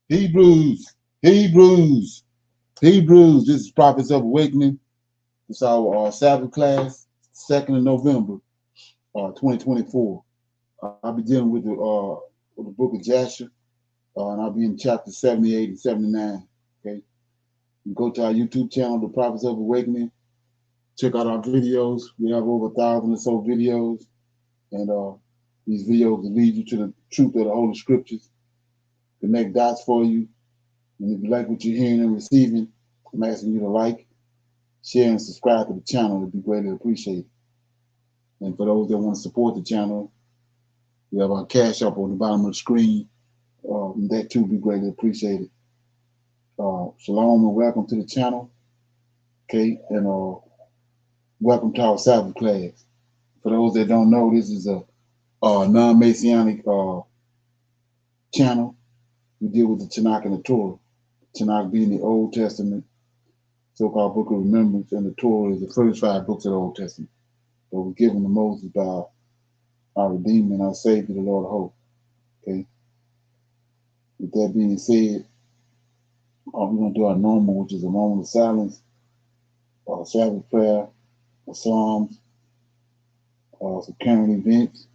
Hebrews, Hebrews, Hebrews. This is Prophets of Awakening. It's our Sabbath class, 2nd of November, 2024. I'll be dealing with the book of Jasher, and I'll be in chapter 78 and 79. Okay, you go to our YouTube channel, The Prophets of Awakening. Check out our videos. We have over 1,000 or so videos, and these videos will lead you to the truth of the Holy Scriptures, connect dots for you. And if you like what you're hearing and receiving, I'm asking you to like, share, and subscribe to the channel. It'd be greatly appreciated. And for those that want to support the channel, we have our cash up on the bottom of the screen. That too be greatly appreciated. Shalom and welcome to the channel. Okay, and welcome to our Sabbath class. For those that don't know, this is a non-Messianic channel. We deal with the Tanakh and the Torah. Tanakh being the Old Testament, so-called Book of Remembrance, and the Torah is the first 5 books of the Old Testament that were given to Moses by our Redeemer and our Savior, the Lord of Hosts. Okay. With that being said, we're going to do our normal, which is a moment of silence, Sabbath prayer, Psalms, some current events.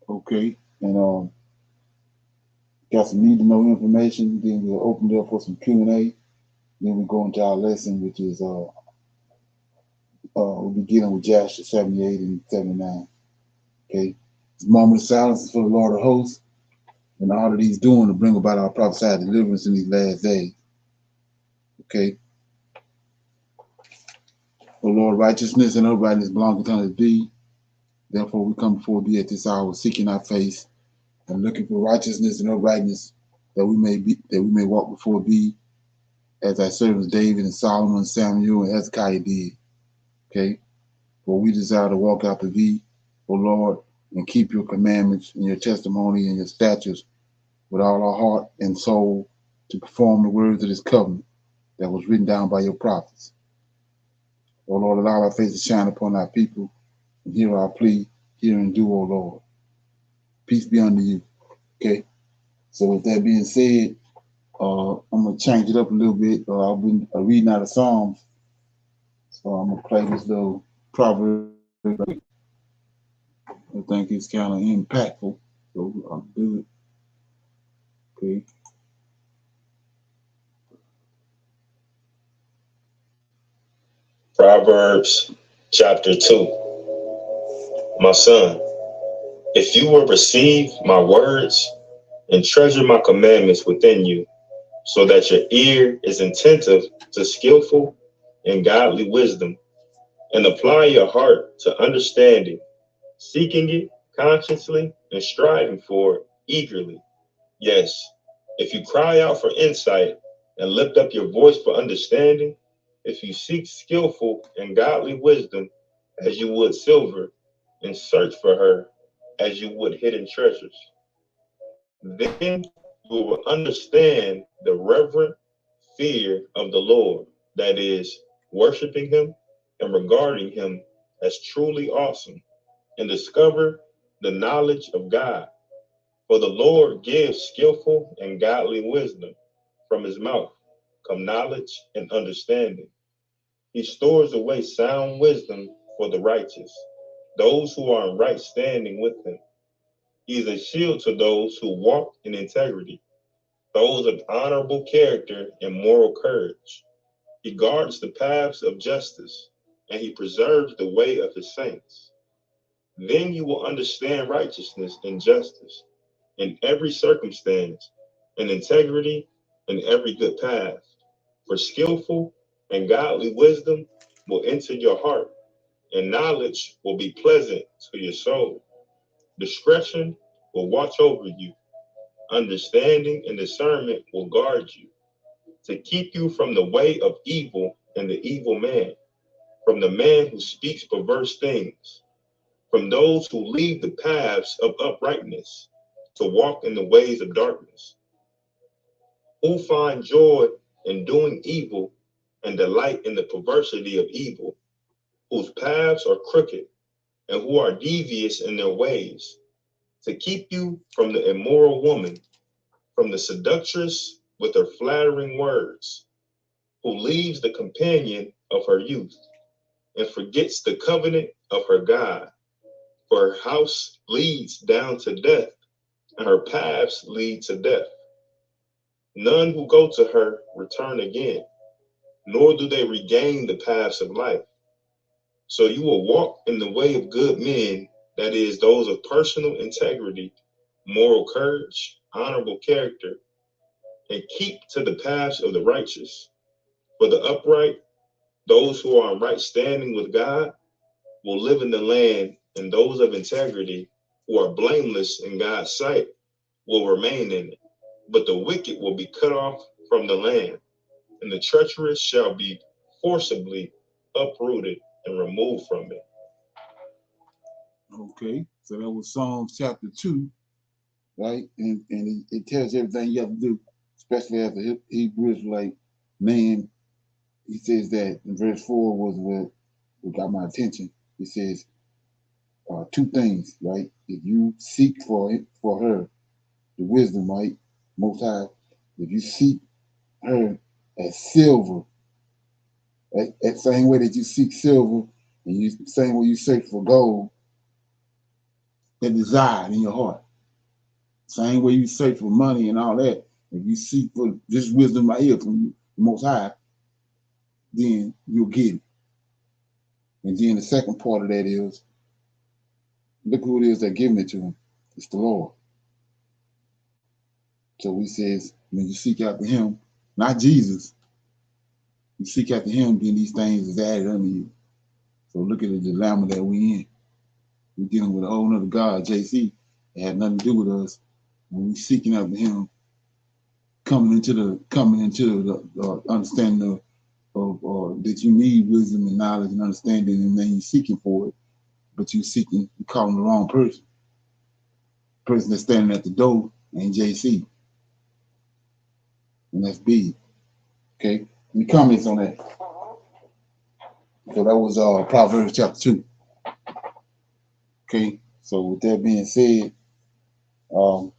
Okay, and got some need to know information. Then we'll open it up for some Q&A. Then we go into our lesson, which is we'll be dealing with Jasher 78 and 79. Okay, this moment of silence is for the Lord of Hosts, and all that He's doing to bring about our prophesied deliverance in these last days. Okay. O Lord, righteousness and uprightness belong unto Thee. Therefore, we come before Thee at this hour, seeking Thy face and looking for righteousness and uprightness, that we may walk before Thee, as Thy servants David and Solomon, Samuel, and Hezekiah did. Okay, for we desire to walk after Thee, O Lord, and keep Your commandments and Your testimony and Your statutes with all our heart and soul, to perform the words of this covenant that was written down by Your prophets. O Lord, allow Thy face to shine upon Thy people, and hear our plea, hear and do, O Lord. Peace be unto You. Okay, so with that being said, I'm going to change it up a little bit. I've been reading out of Psalms, so I'm going to play this little proverb. I think it's kind of impactful, so I'll do it. Okay. Proverbs chapter 2. My son, if you will receive my words and treasure my commandments within you, so that your ear is attentive to skillful and godly wisdom, and apply your heart to understanding, seeking it consciously and striving for it eagerly. Yes, if you cry out for insight and lift up your voice for understanding, if you seek skillful and godly wisdom as you would silver, and search for her as you would hidden treasures, then you will understand the reverent fear of the Lord, that is, worshiping Him and regarding Him as truly awesome, and discover the knowledge of God. For the Lord gives skillful and godly wisdom. From His mouth come knowledge and understanding. He stores away sound wisdom for the righteous, those who are in right standing with Him. He is a shield to those who walk in integrity, those of honorable character and moral courage. He guards the paths of justice, and He preserves the way of His saints. Then you will understand righteousness and justice in every circumstance, and integrity in every good path. For skillful and godly wisdom will enter your heart, and knowledge will be pleasant to your soul. Discretion will watch over you. Understanding and discernment will guard you. to keep you from the way of evil and the evil man, from the man who speaks perverse things, from those who leave the paths of uprightness to walk in the ways of darkness, who find joy in doing evil and delight in the perversity of evil, whose paths are crooked and who are devious in their ways, to keep you from the immoral woman, from the seductress with her flattering words, who leaves the companion of her youth and forgets the covenant of her God. For her house leads down to death, and her paths lead to death. None who go to her return again, nor do they regain the paths of life. So you will walk in the way of good men, that is, those of personal integrity, moral courage, honorable character, and keep to the paths of the righteous. For the upright, those who are in right standing with God, will live in the land, and those of integrity, who are blameless in God's sight, will remain in it. But the wicked will be cut off from the land, and the treacherous shall be forcibly uprooted and removed from it. Okay, so that was Psalms chapter 2, right? And it tells you everything you have to do, especially as a Hebrew Israelite man. He says that in verse 4 was what got my attention. He says two things, right? If you seek for her, the wisdom, right? Most High, if you seek her as silver, that same way that you seek silver, and you same way you search for gold, that desire in your heart. Same way you search for money and all that. If you seek for this wisdom right here from the Most High, then you'll get it. And then the second part of that is, look who it is that giving it to him. It's the Lord. So he says, when you seek after him, not Jesus, you seek after him, then these things is added unto you. So look at the dilemma that we in. We're dealing with a whole nother God, JC. It had nothing to do with us. When we seeking after him, coming into the understanding of that you need wisdom and knowledge and understanding, and then you're seeking for it, but you're calling the wrong person. The person that's standing at the door ain't JC. And that's big. Okay? Any comments on that? So that was Proverbs chapter 2. Okay, so with that being said, go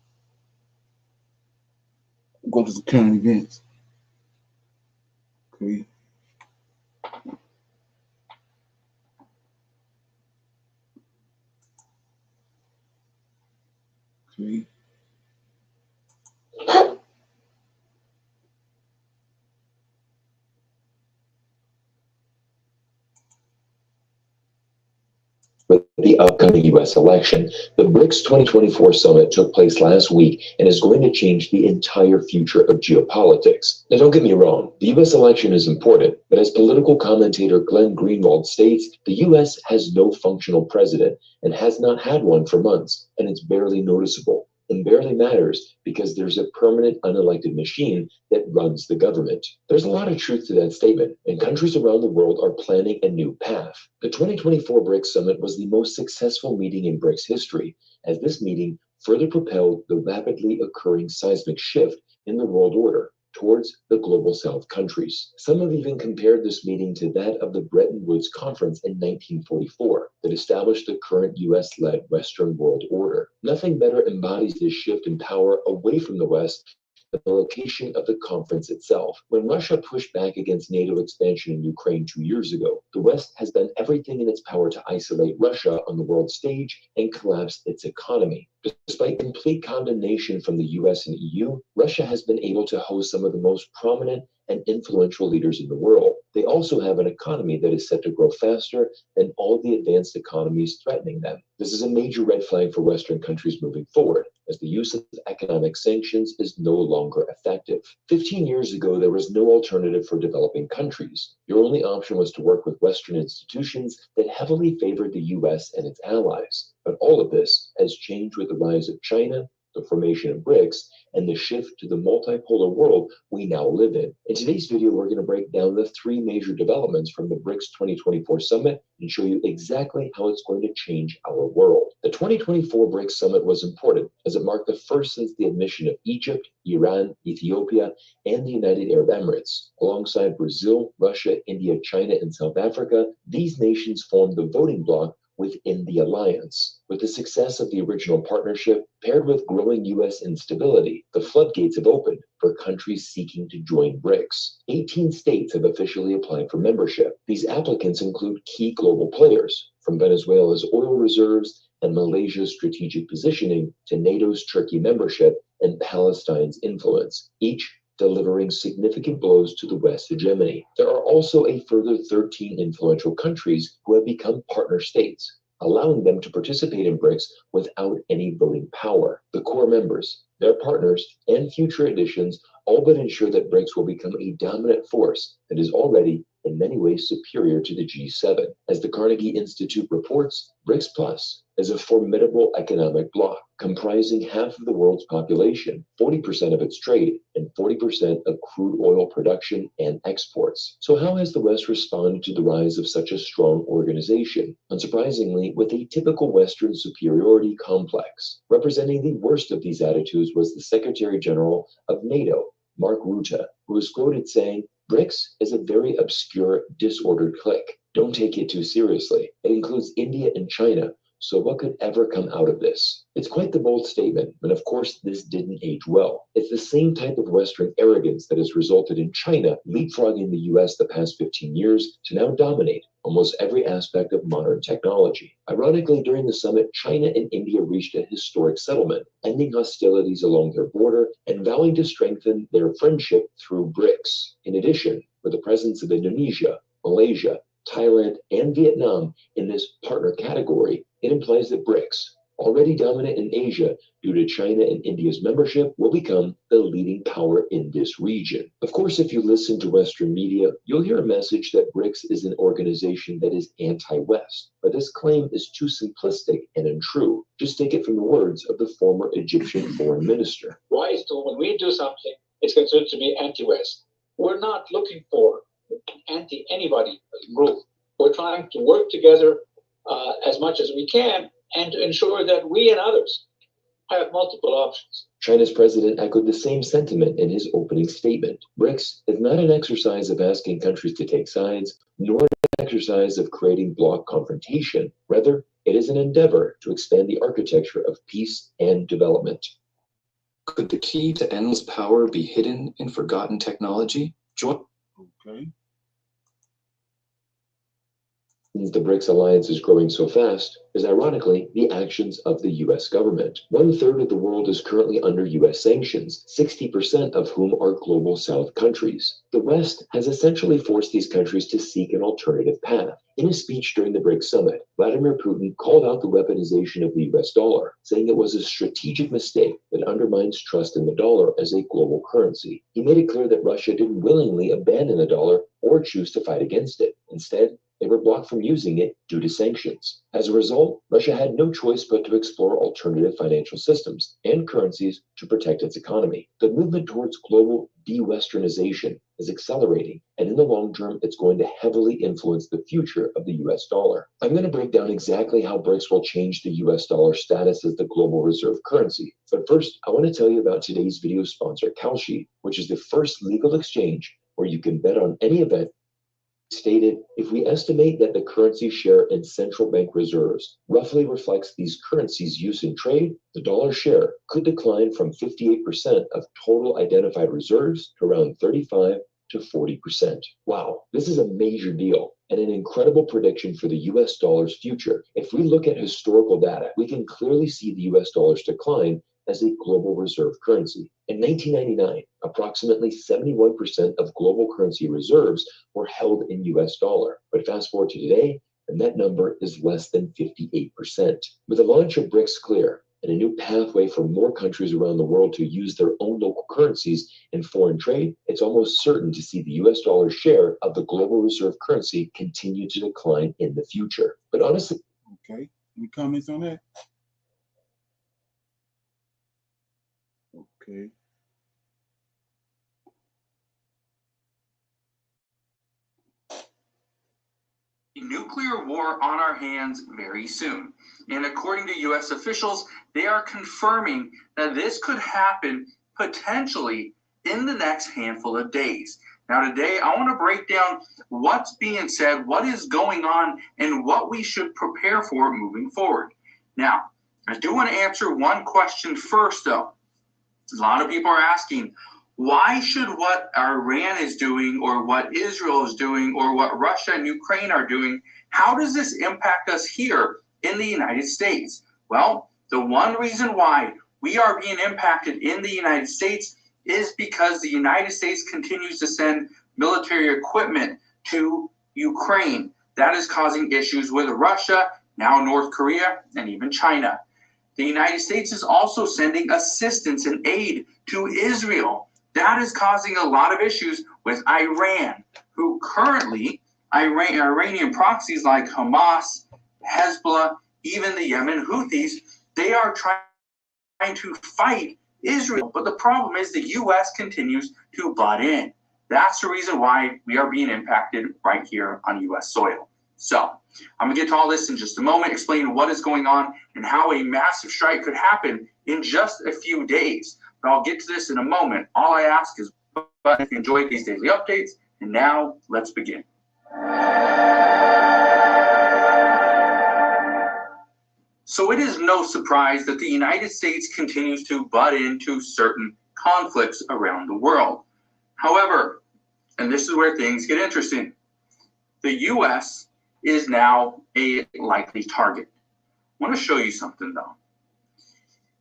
to the current events. Okay. Okay. With the upcoming U.S. election, the BRICS 2024 summit took place last week and is going to change the entire future of geopolitics. Now, don't get me wrong, the U.S. election is important, but as political commentator Glenn Greenwald states, the U.S. has no functional president and has not had one for months, and it's barely noticeable. And barely matters because there's a permanent unelected machine that runs the government. There's a lot of truth to that statement, and countries around the world are planning a new path. The 2024 BRICS Summit was the most successful meeting in BRICS history, as this meeting further propelled the rapidly occurring seismic shift in the world order towards the Global South countries. Some have even compared this meeting to that of the Bretton Woods Conference in 1944 that established the current US-led Western world order. Nothing better embodies this shift in power away from the West than the location of the conference itself. When Russia pushed back against NATO expansion in Ukraine 2 years ago, the West has done everything in its power to isolate Russia on the world stage and collapse its economy. Despite complete condemnation from the US and EU, Russia has been able to host some of the most prominent and influential leaders in the world. They also have an economy that is set to grow faster than all the advanced economies threatening them. This is a major red flag for Western countries moving forward, as the use of economic sanctions is no longer effective. 15 years ago, there was no alternative for developing countries. Your only option was to work with Western institutions that heavily favored the US and its allies. But all of this has changed with the rise of China, the formation of BRICS, and the shift to the multipolar world we now live in. In today's video, we're going to break down the three major developments from the BRICS 2024 summit and show you exactly how it's going to change our world. The 2024 BRICS summit was important as it marked the first since the admission of Egypt, Iran, Ethiopia, and the United Arab Emirates. Alongside Brazil, Russia, India, China, and South Africa, these nations formed the voting bloc within the alliance. With the success of the original partnership, paired with growing U.S. instability, the floodgates have opened for countries seeking to join BRICS. 18 states have officially applied for membership. These applicants include key global players, from Venezuela's oil reserves and Malaysia's strategic positioning to NATO's Turkey membership and Palestine's influence, each delivering significant blows to the West hegemony. There are also a further 13 influential countries who have become partner states, allowing them to participate in BRICS without any voting power. The core members, their partners, and future additions all but ensure that BRICS will become a dominant force that is already in many ways superior to the G7. As the Carnegie Institute reports, BRICS Plus is a formidable economic bloc comprising half of the world's population, 40% of its trade, and 40% of crude oil production and exports. So how has the West responded to the rise of such a strong organization? Unsurprisingly, with a typical Western superiority complex. Representing the worst of these attitudes was the Secretary General of NATO, Mark Rutte, who was quoted saying, "BRICS is a very obscure, disordered clique. Don't take it too seriously. It includes India and China, so what could ever come out of this?" It's quite the bold statement, and of course this didn't age well. It's the same type of Western arrogance that has resulted in China leapfrogging the US the past 15 years to now dominate almost every aspect of modern technology. Ironically, during the summit, China and India reached a historic settlement, ending hostilities along their border and vowing to strengthen their friendship through BRICS. In addition, with the presence of Indonesia, Malaysia, Thailand, and Vietnam in this partner category, it implies that BRICS, already dominant in Asia due to China and India's membership, will become the leading power in this region. Of course, if you listen to Western media, you'll hear a message that BRICS is an organization that is anti-West. But this claim is too simplistic and untrue. Just take it from the words of the former Egyptian foreign minister. Why is when we do something, it's considered to be anti-West? We're not looking for anti-anybody group. We're trying to work together as much as we can and to ensure that we and others have multiple options. China's president echoed the same sentiment in his opening statement. BRICS is not an exercise of asking countries to take sides, nor an exercise of creating bloc confrontation. Rather, it is an endeavor to expand the architecture of peace and development. Could the key to endless power be hidden in forgotten technology? Okay. The BRICS alliance is growing so fast is ironically the actions of the US government. 1/3 of the world is currently under US sanctions, 60% of whom are global South countries. The West has essentially forced these countries to seek an alternative path. In a speech during the BRICS summit, Vladimir Putin called out the weaponization of the US dollar, saying it was a strategic mistake that undermines trust in the dollar as a global currency. He made it clear that Russia didn't willingly abandon the dollar or choose to fight against it. Instead, they were blocked from using it due to sanctions. As a result, Russia had no choice but to explore alternative financial systems and currencies to protect its economy. The movement towards global de-Westernization is accelerating, and in the long term, it's going to heavily influence the future of the US dollar. I'm going to break down exactly how BRICS will change the US dollar status as the global reserve currency. But first, I want to tell you about today's video sponsor, Kalshi, which is the first legal exchange where you can bet on any event. Stated, if we estimate that the currency share in central bank reserves roughly reflects these currencies' use in trade, the dollar share could decline from 58% of total identified reserves to around 35 to 40%. Wow, this is a major deal and an incredible prediction for the US dollar's future. If we look at historical data, we can clearly see the US dollar's decline as a global reserve currency. In 1999, approximately 71% of global currency reserves were held in US dollar. But fast forward to today, and that number is less than 58%. With the launch of BRICS Clear and a new pathway for more countries around the world to use their own local currencies in foreign trade, it's almost certain to see the US dollar share of the global reserve currency continue to decline in the future. But honestly, Okay. Any comments on that? Okay. Nuclear war on our hands very soon. And according to U.S. officials, they are confirming that this could happen potentially in the next handful of days. Now, today, I want to break down what's being said, what is going on, and what we should prepare for moving forward. Now, I do want to answer one question first, though. A lot of people are asking, why should what Iran is doing or what Israel is doing or what Russia and Ukraine are doing, how does this impact us here in the United States? Well, the one reason why we are being impacted in the United States is because the United States continues to send military equipment to Ukraine. That is causing issues with Russia, now North Korea, and even China. The United States is also sending assistance and aid to Israel. That is causing a lot of issues with Iran, who currently, Iranian proxies like Hamas, Hezbollah, even the Yemen Houthis, they are trying to fight Israel. But the problem is the U.S. continues to butt in. That's the reason why we are being impacted right here on U.S. soil. So I'm going to get to all this in just a moment, explain what is going on and how a massive strike could happen in just a few days. But I'll get to this in a moment. All I ask is if you enjoyed these daily updates. And now let's begin. So it is no surprise that the United States continues to butt into certain conflicts around the world. However, and this is where things get interesting, the U.S. is now a likely target. I want to show you something, though.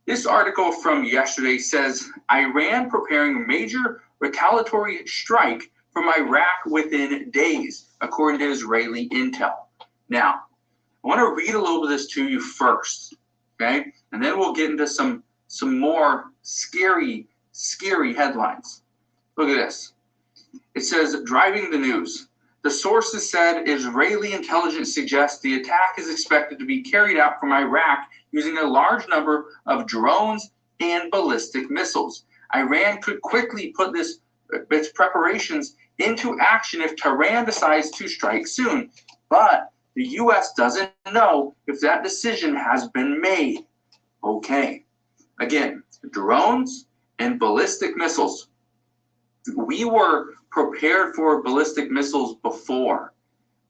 This article from yesterday says Iran preparing major retaliatory strike from Iraq within days, according to Israeli intel. Now, I want to read a little bit of this to you first, okay? And then we'll get into some more scary headlines. Look at this. It says, driving the news. The sources said Israeli intelligence suggests the attack is expected to be carried out from Iraq using a large number of drones and ballistic missiles. Iran could quickly put its preparations into action if Tehran decides to strike soon. But the U.S. doesn't know if that decision has been made. Okay. Again, drones and ballistic missiles. We were prepared for ballistic missiles before,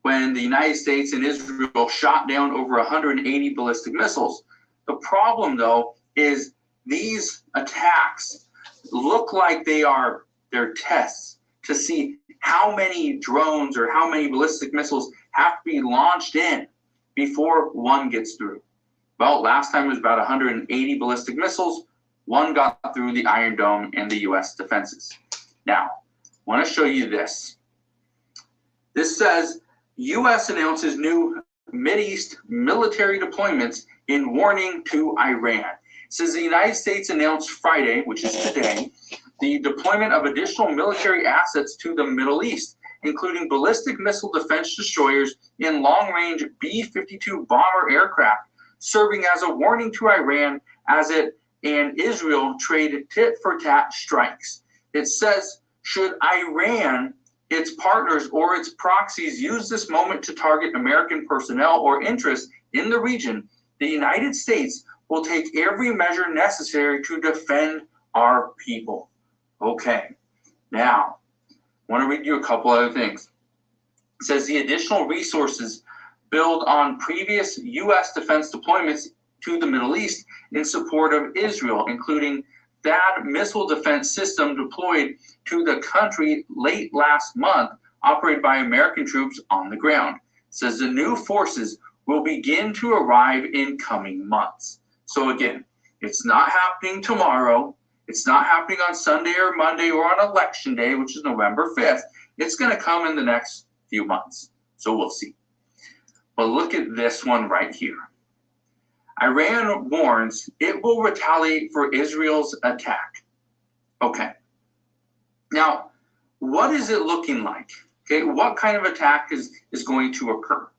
when the United States and Israel shot down over 180 ballistic missiles. The problem, though, is these attacks look like they're tests to see how many drones or how many ballistic missiles have to be launched in before one gets through. Well, last time it was about 180 ballistic missiles. One got through the Iron Dome and the U.S. defenses. Now, I want to show you this. This says, U.S. announces new Mideast military deployments in warning to Iran. It says the United States announced Friday, which is today, the deployment of additional military assets to the Middle East, including ballistic missile defense destroyers and long-range B-52 bomber aircraft, serving as a warning to Iran as it and Israel trade tit-for-tat strikes. It says, should Iran, its partners, or its proxies use this moment to target American personnel or interests in the region, the United States will take every measure necessary to defend our people. Okay, now, I want to read you a couple other things. It says the additional resources build on previous U.S. defense deployments to the Middle East in support of Israel, including THAAD missile defense system deployed to the country late last month, operated by American troops on the ground. It says the new forces will begin to arrive in coming months. So again, it's not happening tomorrow. It's not happening on Sunday or Monday or on Election Day, which is November 5th. It's going to come in the next few months. So we'll see. But look at this one right here. Iran warns it will retaliate for Israel's attack. Okay. Now, what is it looking like? Okay, what kind of attack is going to occur?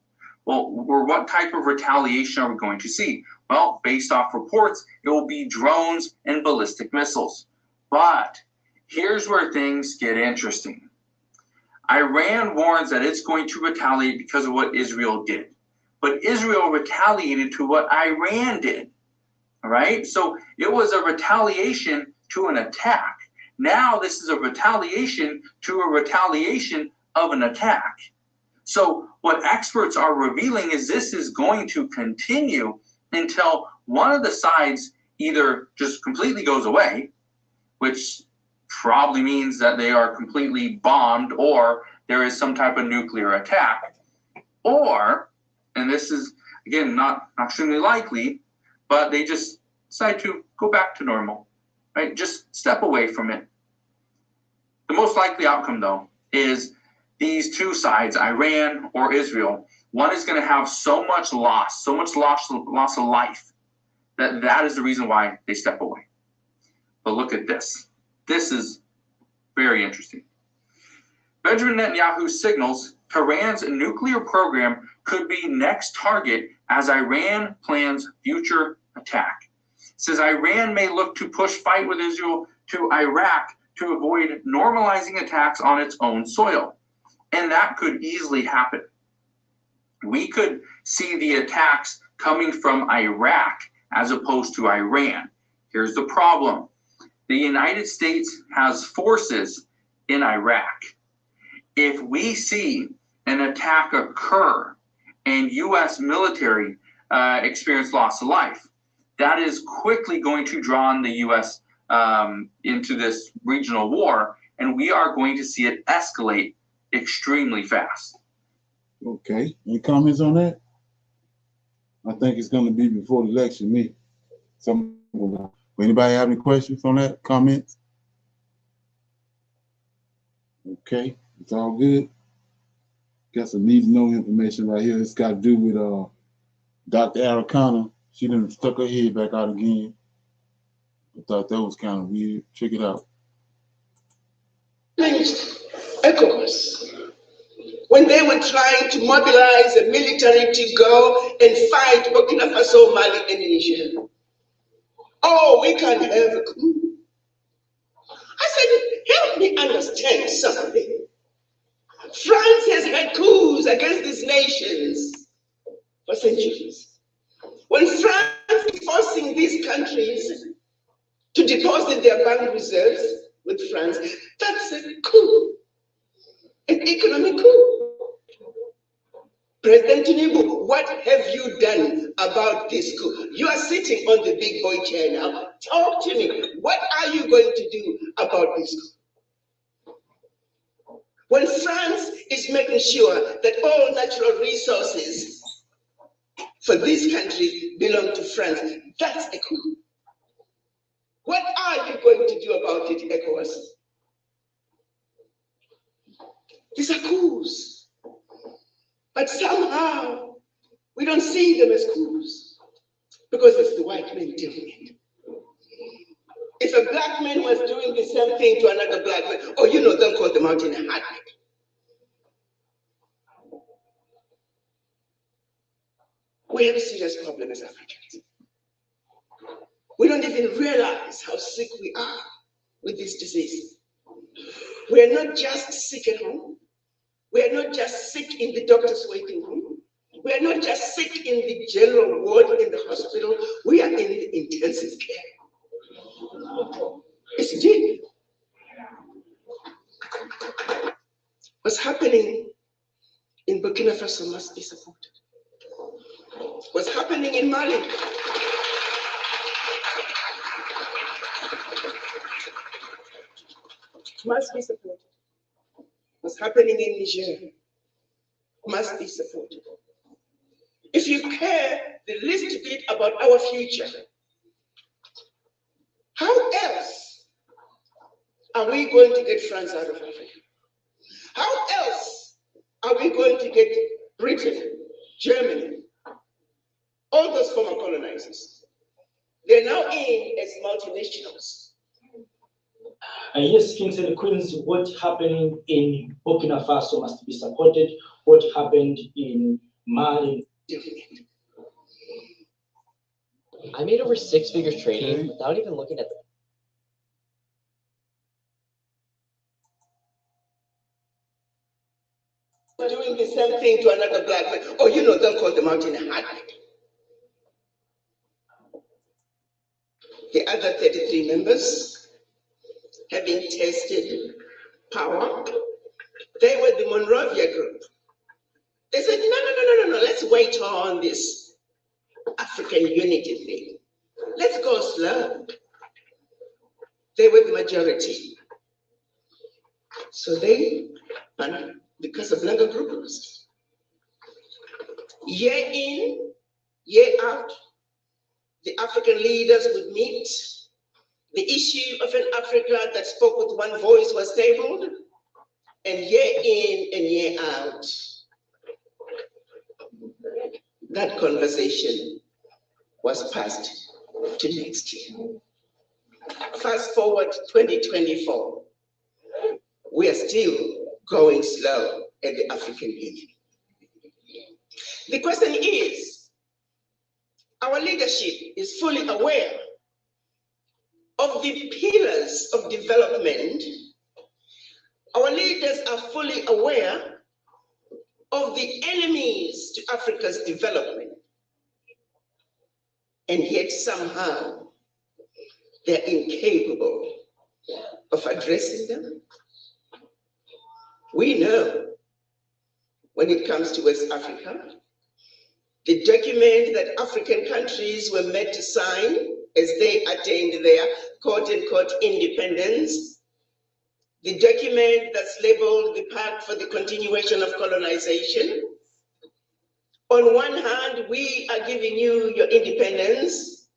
Well, or what type of retaliation are we going to see? Well, based off reports, it will be drones and ballistic missiles. But here's where things get interesting. Iran warns that it's going to retaliate because of what Israel did. But Israel retaliated to what Iran did. All right? So it was a retaliation to an attack. Now this is a retaliation to a retaliation of an attack. So what experts are revealing is this is going to continue until one of the sides either just completely goes away, which probably means that they are completely bombed, or there is some type of nuclear attack, or, and this is again not extremely likely, but they just decide to go back to normal, right? Just step away from it. The most likely outcome, though, is these two sides, Iran or Israel, one is going to have so much loss of life, that is the reason why they step away. But look at this. This is very interesting. Benjamin Netanyahu signals Iran's nuclear program could be next target as Iran plans future attack. Says Iran may look to push fight with Israel to Iraq to avoid normalizing attacks on its own soil. And that could easily happen. We could see the attacks coming from Iraq as opposed to Iran. Here's the problem. The United States has forces in Iraq. If we see an attack occur and U.S. military experience loss of life, that is quickly going to draw in the U.S. Into this regional war, and we are going to see it escalate extremely fast. Okay, any comments on that? I think it's going to be before the election, me. Anybody have any questions on that, comments? Okay, it's all good. Got some need to know information right here. It's got to do with Dr. Aracana. She done stuck her head back out again. I thought that was kind of weird. Check it out. ECOWAS, when they were trying to mobilize the military to go and fight Burkina Faso, Mali, and Niger. Oh, we can't have a coup. I said, help me understand something. France has had coups against these nations for centuries. When France is forcing these countries to deposit their bank reserves with France, that's a coup, an economic coup. President Tinubu, what have you done about this coup? You are sitting on the big boy chair now. Talk to me. What are you going to do about this coup? When France is making sure that all natural resources for these countries belong to France, that's a coup. What are you going to do about it, ECOWAS? These are coups. But somehow, we don't see them as coups because it's the white man doing it. If a black man was doing the same thing to another black man, oh, you know, they'll call them out in a heartbeat. We have a serious problem as Africans. We don't even realize how sick we are with this disease. We are not just sick at home. We are not just sick in the doctor's waiting room. We are not just sick in the general ward in the hospital. We are in the intensive care. It's deep. What's happening in Burkina Faso must be supported. What's happening in Mali must be supported. What's happening in Niger must be supported. If you care the least bit about our future, how else are we going to get France out of Africa? How else are we going to get Britain, Germany, all those former colonizers? They're now in as multinationals. Yes, King said the Queens, what happened in Burkina Faso must be supported. What happened in Mali? I made over 6 figures trading without even looking at the doing the same thing to another black man. Oh, you know, they'll call them out in a heartbeat. The other 33 members, having tasted power, they were the Monrovia group. They said, no, let's wait on this African unity thing. Let's go slow. They were the majority. So they, and because of Langa groupers, year in, year out, the African leaders would meet. The issue of an Africa that spoke with one voice was tabled, and year in and year out, that conversation was passed to next year. Fast forward 2024, we are still going slow at the African Union. The question is, our leadership is fully aware of the pillars of development. Our leaders are fully aware of the enemies to Africa's development. And yet somehow they're incapable of addressing them. We know when it comes to West Africa, the document that African countries were made to sign as they attained their quote-unquote independence, the document that's labeled the Pact for the Continuation of Colonization. On one hand, we are giving you your independence,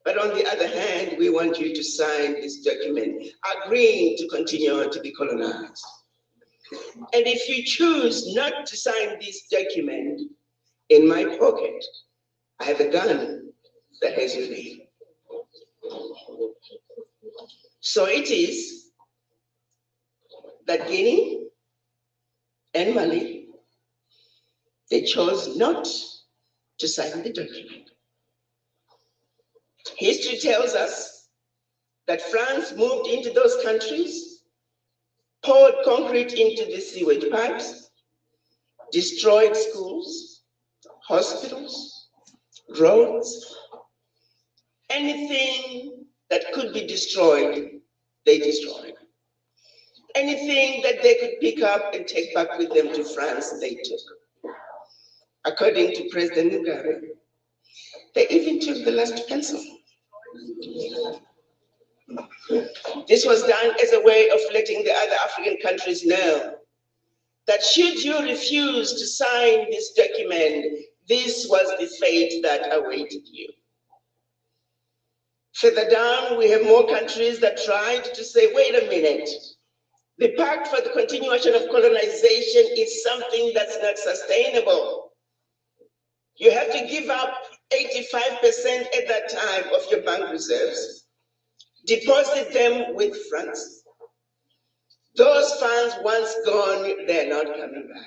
but on the other hand, we want you to sign this document, agreeing to continue to be colonized. And if you choose not to sign this document, in my pocket, I have a gun that has your name. So it is that Guinea and Mali, they chose not to sign the document. History tells us that France moved into those countries, poured concrete into the sewage pipes, destroyed schools, hospitals, roads, anything that could be destroyed, they destroyed. Anything that they could pick up and take back with them to France, they took. According to President Mugabe, they even took the last pencil. This was done as a way of letting the other African countries know that should you refuse to sign this document, this was the fate that awaited you. Further down, we have more countries that tried to say, wait a minute, the Pact for the Continuation of Colonization is something that's not sustainable. You have to give up 85% at that time of your bank reserves, deposit them with France. Those funds, once gone, they're not coming back.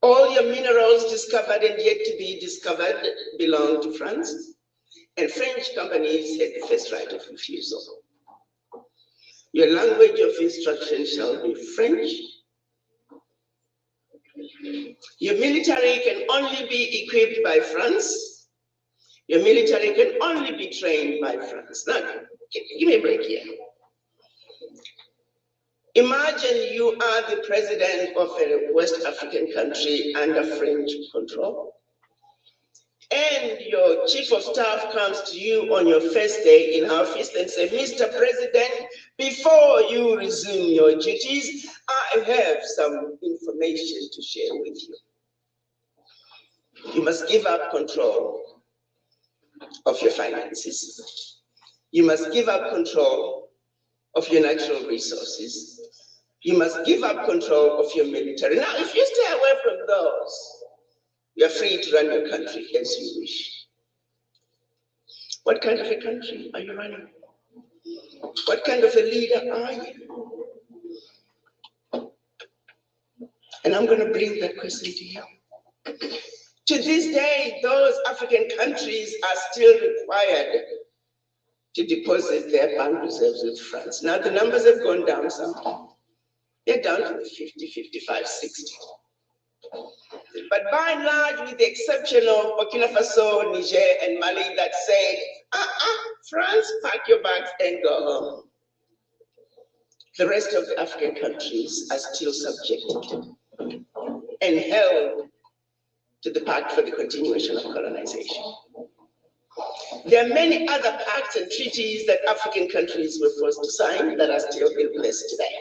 All your minerals discovered and yet to be discovered belong to France, and French companies had the first right of refusal. Your language of instruction shall be French. Your military can only be equipped by France. Your military can only be trained by France. Now, give me a break here. Imagine you are the president of a West African country under French control, and your chief of staff comes to you on your first day in office and says, Mr. President, before you resume your duties, I have some information to share with you. You must give up control of your finances. You must give up control of your natural resources. You must give up control of your military. Now, if you stay away from those, you're free to run your country as you wish. What kind of a country are you running? What kind of a leader are you? And I'm going to bring that question to you. To this day, those African countries are still required to deposit their bank reserves with France. Now, the numbers have gone down some. They're down to 50, 55, 60. But by and large, with the exception of Burkina Faso, Niger, and Mali that said, France, pack your bags and go home. The rest of the African countries are still subjected and held to the Pact for the Continuation of Colonization. There are many other pacts and treaties that African countries were forced to sign that are still in place today.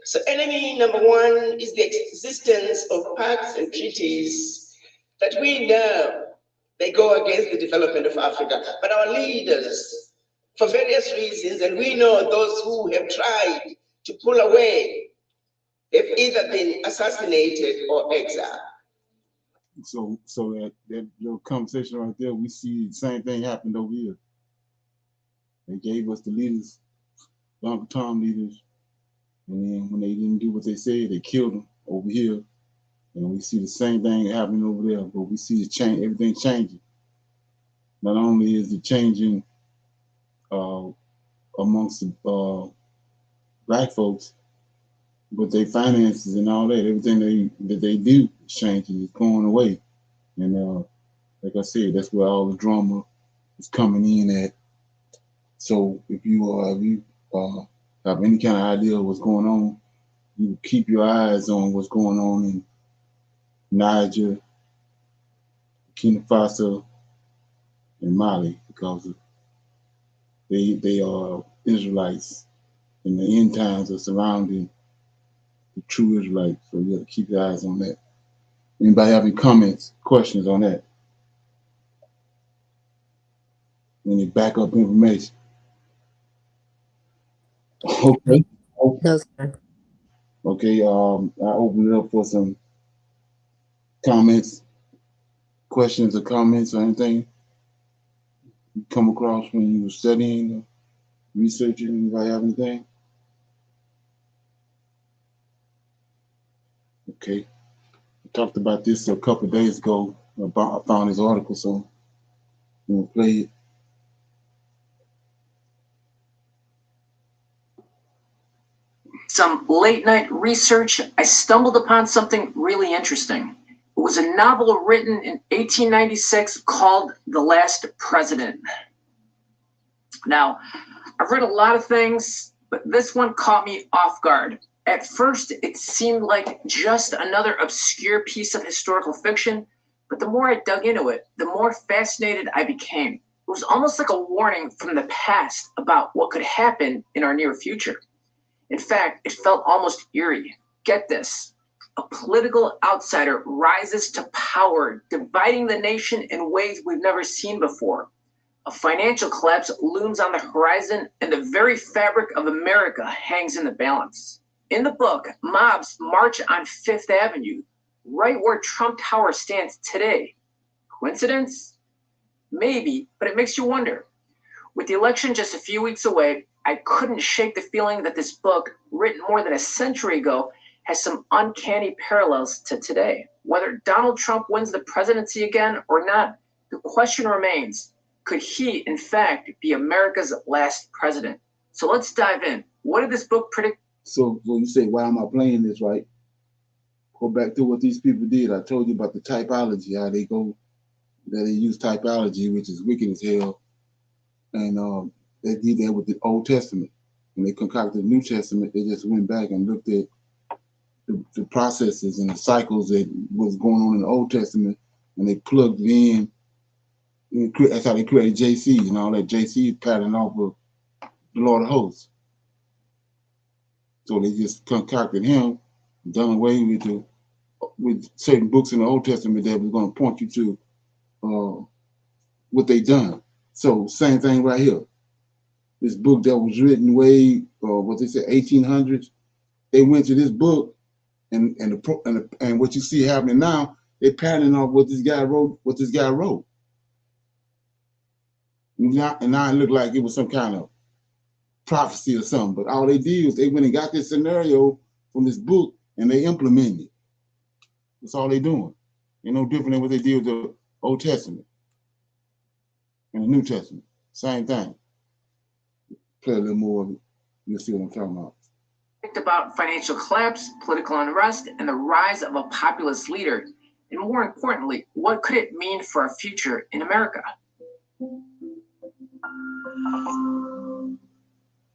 So enemy number one is the existence of pacts and treaties that we know they go against the development of Africa. But our leaders, for various reasons, and we know those who have tried to pull away, they've either been assassinated or exiled. So that little conversation right there, we see the same thing happened over here. They gave us the leaders, long-term leaders, and then when they didn't do what they said, they killed them over here. And we see the same thing happening over there, but we see everything changing. Not only is it changing amongst the black folks, but their finances and all that, everything that they do is changing, it's going away. And like I said, that's where all the drama is coming in at. So if you have any kind of idea of what's going on, you keep your eyes on what's going on in Niger, Burkina Faso, and Mali, because they are Israelites, and the end times are surrounding the true Israelites. So you have to keep your eyes on that. Anybody have any comments, questions on that? Any backup information? Okay. No, sir. Okay. I open it up for some comments, questions, or comments, or anything you come across when you were studying, or researching. Anybody have anything? Okay. I talked about this a couple of days ago. I found this article, so I'm gonna play it. Some late night research, I stumbled upon something really interesting. It was a novel written in 1896 called The Last President. Now, I've read a lot of things, but this one caught me off guard. At first, it seemed like just another obscure piece of historical fiction, but the more I dug into it, the more fascinated I became. It was almost like a warning from the past about what could happen in our near future. In fact, it felt almost eerie. Get this. A political outsider rises to power, dividing the nation in ways we've never seen before. A financial collapse looms on the horizon, and the very fabric of America hangs in the balance. In the book, mobs march on Fifth Avenue, right where Trump Tower stands today. Coincidence? Maybe, but it makes you wonder. With the election just a few weeks away, I couldn't shake the feeling that this book, written more than a century ago, has some uncanny parallels to today. Whether Donald Trump wins the presidency again or not, the question remains, could he, in fact, be America's last president? So let's dive in. What did this book predict? So you say, why am I playing this, right? Go back to what these people did. I told you about the typology, how they use typology, which is wicked as hell. And they did that with the Old Testament. When they concocted the New Testament, they just went back and looked at the processes and the cycles that was going on in the Old Testament, and they plugged it in. That's how they created JC and all that. JC pattern off of the Lord of Hosts. So they just concocted him, done away with certain books in the Old Testament that was going to point you to what they done. So same thing right here. This book that was written way, what they said, 1800s. They went to this book, and what you see happening now, they patterning off what this guy wrote. And now it looked like it was some kind of prophecy or something. But all they did was they went and got this scenario from this book and they implemented it. That's all they doing. Ain't no different than what they did with the Old Testament and the New Testament. Same thing. Play a little more of it. You'll see what I'm talking about. About financial collapse, political unrest, and the rise of a populist leader. And more importantly, what could it mean for our future in America?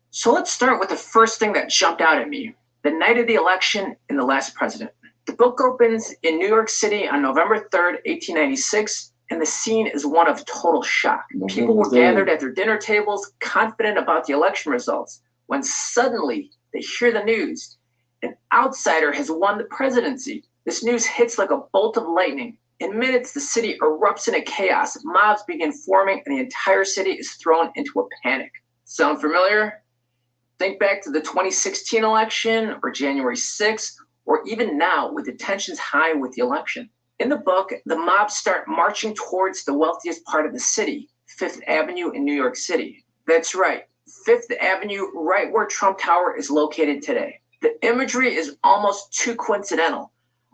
So let's start with the first thing that jumped out at me, the night of the election and the last president. The book opens in New York City on November 3rd, 1896, and the scene is one of total shock. People were gathered at their dinner tables, confident about the election results, when suddenly they hear the news. An outsider has won the presidency. This news hits like a bolt of lightning. In minutes, the city erupts into chaos. Mobs begin forming, and the entire city is thrown into a panic. Sound familiar? Think back to the 2016 election, or January 6th, or even now with the tensions high with the election. In the book, the mobs start marching towards the wealthiest part of the city, Fifth Avenue in New York City. That's right, Fifth Avenue, right where Trump Tower is located today. The imagery is almost too coincidental.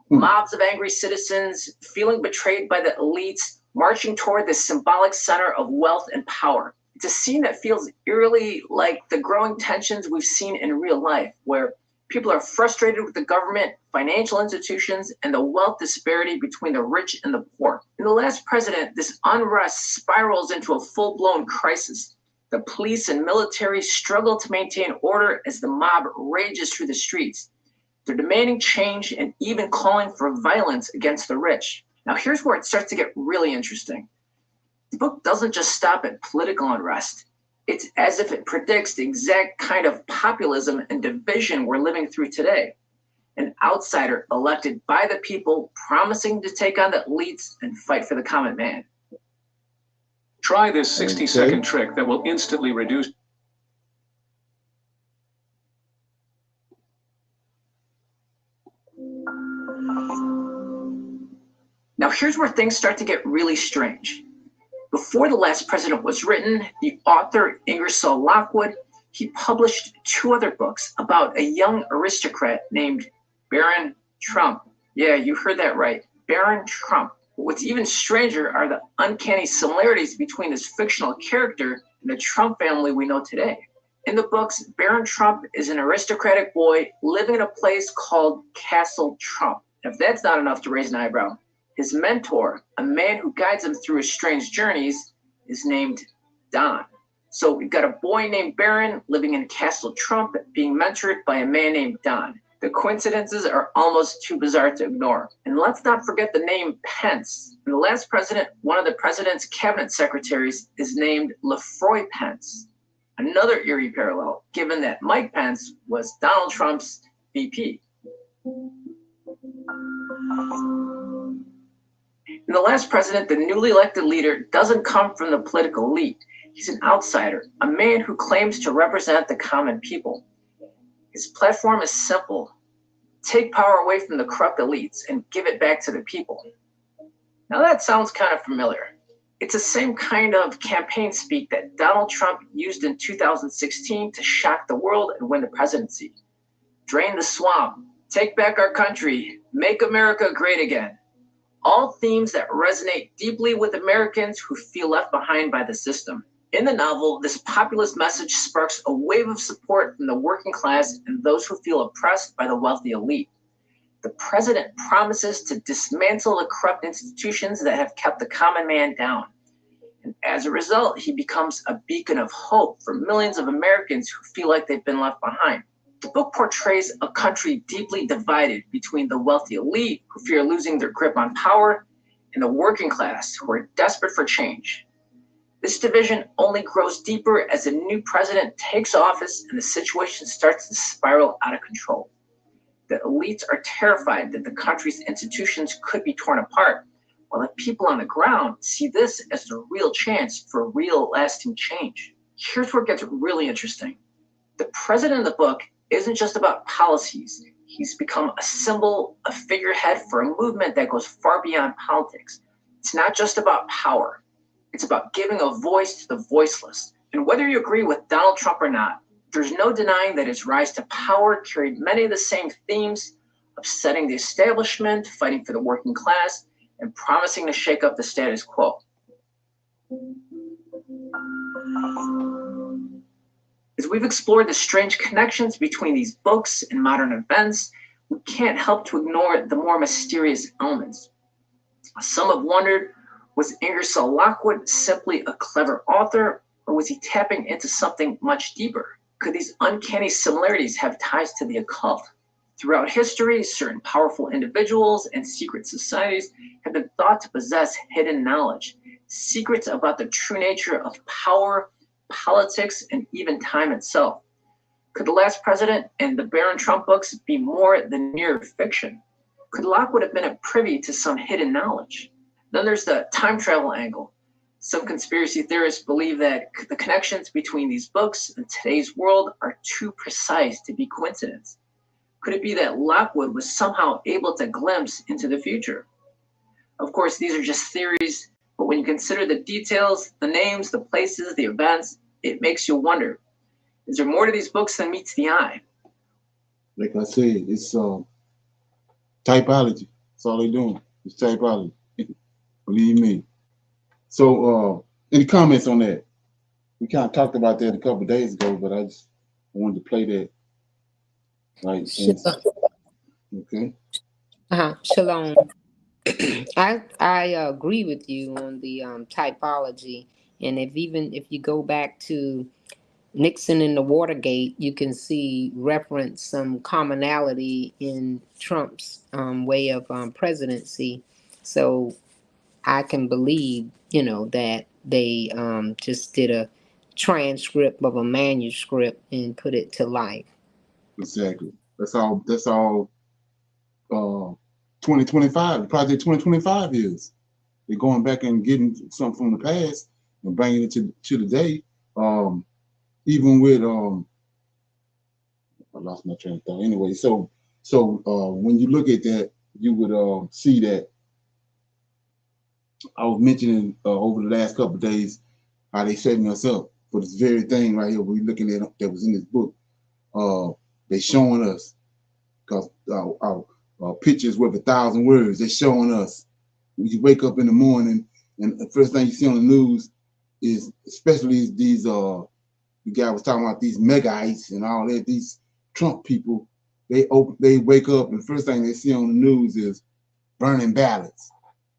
Mobs of angry citizens feeling betrayed by the elites, marching toward the symbolic center of wealth and power. It's a scene that feels eerily like the growing tensions we've seen in real life, where people are frustrated with the government, financial institutions, and the wealth disparity between the rich and the poor. In The Last President, this unrest spirals into a full-blown crisis. The police and military struggle to maintain order as the mob rages through the streets. They're demanding change and even calling for violence against the rich. Now, here's where it starts to get really interesting. The book doesn't just stop at political unrest. It's as if it predicts the exact kind of populism and division we're living through today. An outsider elected by the people, promising to take on the elites and fight for the common man. Try this 60-second trick that will instantly reduce. Now here's where things start to get really strange. Before The Last President was written, the author Ingersoll Lockwood, he published 2 other books about a young aristocrat named Baron Trump. Yeah, you heard that right, Baron Trump. What's even stranger are the uncanny similarities between this fictional character and the Trump family we know today. In the books, Baron Trump is an aristocratic boy living in a place called Castle Trump. If that's not enough to raise an eyebrow, his mentor, a man who guides him through his strange journeys, is named Don. So we've got a boy named Baron living in Castle Trump being mentored by a man named Don. The coincidences are almost too bizarre to ignore. And let's not forget the name Pence. In The Last President, one of the president's cabinet secretaries is named Lefroy Pence. Another eerie parallel, given that Mike Pence was Donald Trump's VP. In The Last President, the newly elected leader doesn't come from the political elite. He's an outsider, a man who claims to represent the common people. His platform is simple. Take power away from the corrupt elites and give it back to the people. Now that sounds kind of familiar. It's the same kind of campaign speak that Donald Trump used in 2016 to shock the world and win the presidency. Drain the swamp, take back our country, make America great again. All themes that resonate deeply with Americans who feel left behind by the system. In the novel, this populist message sparks a wave of support from the working class and those who feel oppressed by the wealthy elite. The president promises to dismantle the corrupt institutions that have kept the common man down. And as a result, he becomes a beacon of hope for millions of Americans who feel like they've been left behind. The book portrays a country deeply divided between the wealthy elite who fear losing their grip on power and the working class who are desperate for change. This division only grows deeper as a new president takes office and the situation starts to spiral out of control. The elites are terrified that the country's institutions could be torn apart, while the people on the ground see this as the real chance for real lasting change. Here's where it gets really interesting. The president of the book isn't just about policies. He's become a symbol, a figurehead for a movement that goes far beyond politics. It's not just about power. It's about giving a voice to the voiceless. And whether you agree with Donald Trump or not, there's no denying that his rise to power carried many of the same themes: upsetting the establishment, fighting for the working class, and promising to shake up the status quo. As we've explored the strange connections between these books and modern events, we can't help to ignore the more mysterious elements. Some have wondered, was Ingersoll Lockwood simply a clever author, or was he tapping into something much deeper? Could these uncanny similarities have ties to the occult? Throughout history, certain powerful individuals and secret societies have been thought to possess hidden knowledge, secrets about the true nature of power, politics, and even time itself. Could The Last President and the Barron Trump books be more than mere fiction? Could Lockwood have been privy to some hidden knowledge? Then there's the time travel angle. Some conspiracy theorists believe that the connections between these books and today's world are too precise to be coincidence. Could it be that Lockwood was somehow able to glimpse into the future? Of course, these are just theories, but when you consider the details, the names, the places, the events, it makes you wonder, is there more to these books than meets the eye? Like I said, it's typology. That's all they're doing. It's typology. Believe me. So, any comments on that? We kind of talked about that a couple of days ago, but I just wanted to play that. Right. Okay. Shalom. I agree with you on the typology, and if you go back to Nixon and the Watergate, you can see reference some commonality in Trump's way of presidency. So I can believe, that they just did a transcript of a manuscript and put it to life. Exactly. That's all 2025, Project 2025 is. They're going back and getting something from the past and bringing it to today. Even with I lost my train of thought. Anyway, so when you look at that, you would see that I was mentioning over the last couple of days how they setting us up for this very thing right here we're looking at that was in this book. They showing us, because our pictures worth 1,000 words. They're showing us. When you wake up in the morning and the first thing you see on the news is, especially these the guy was talking about these megaites and all that, these Trump people, they wake up and the first thing they see on the news is burning ballots.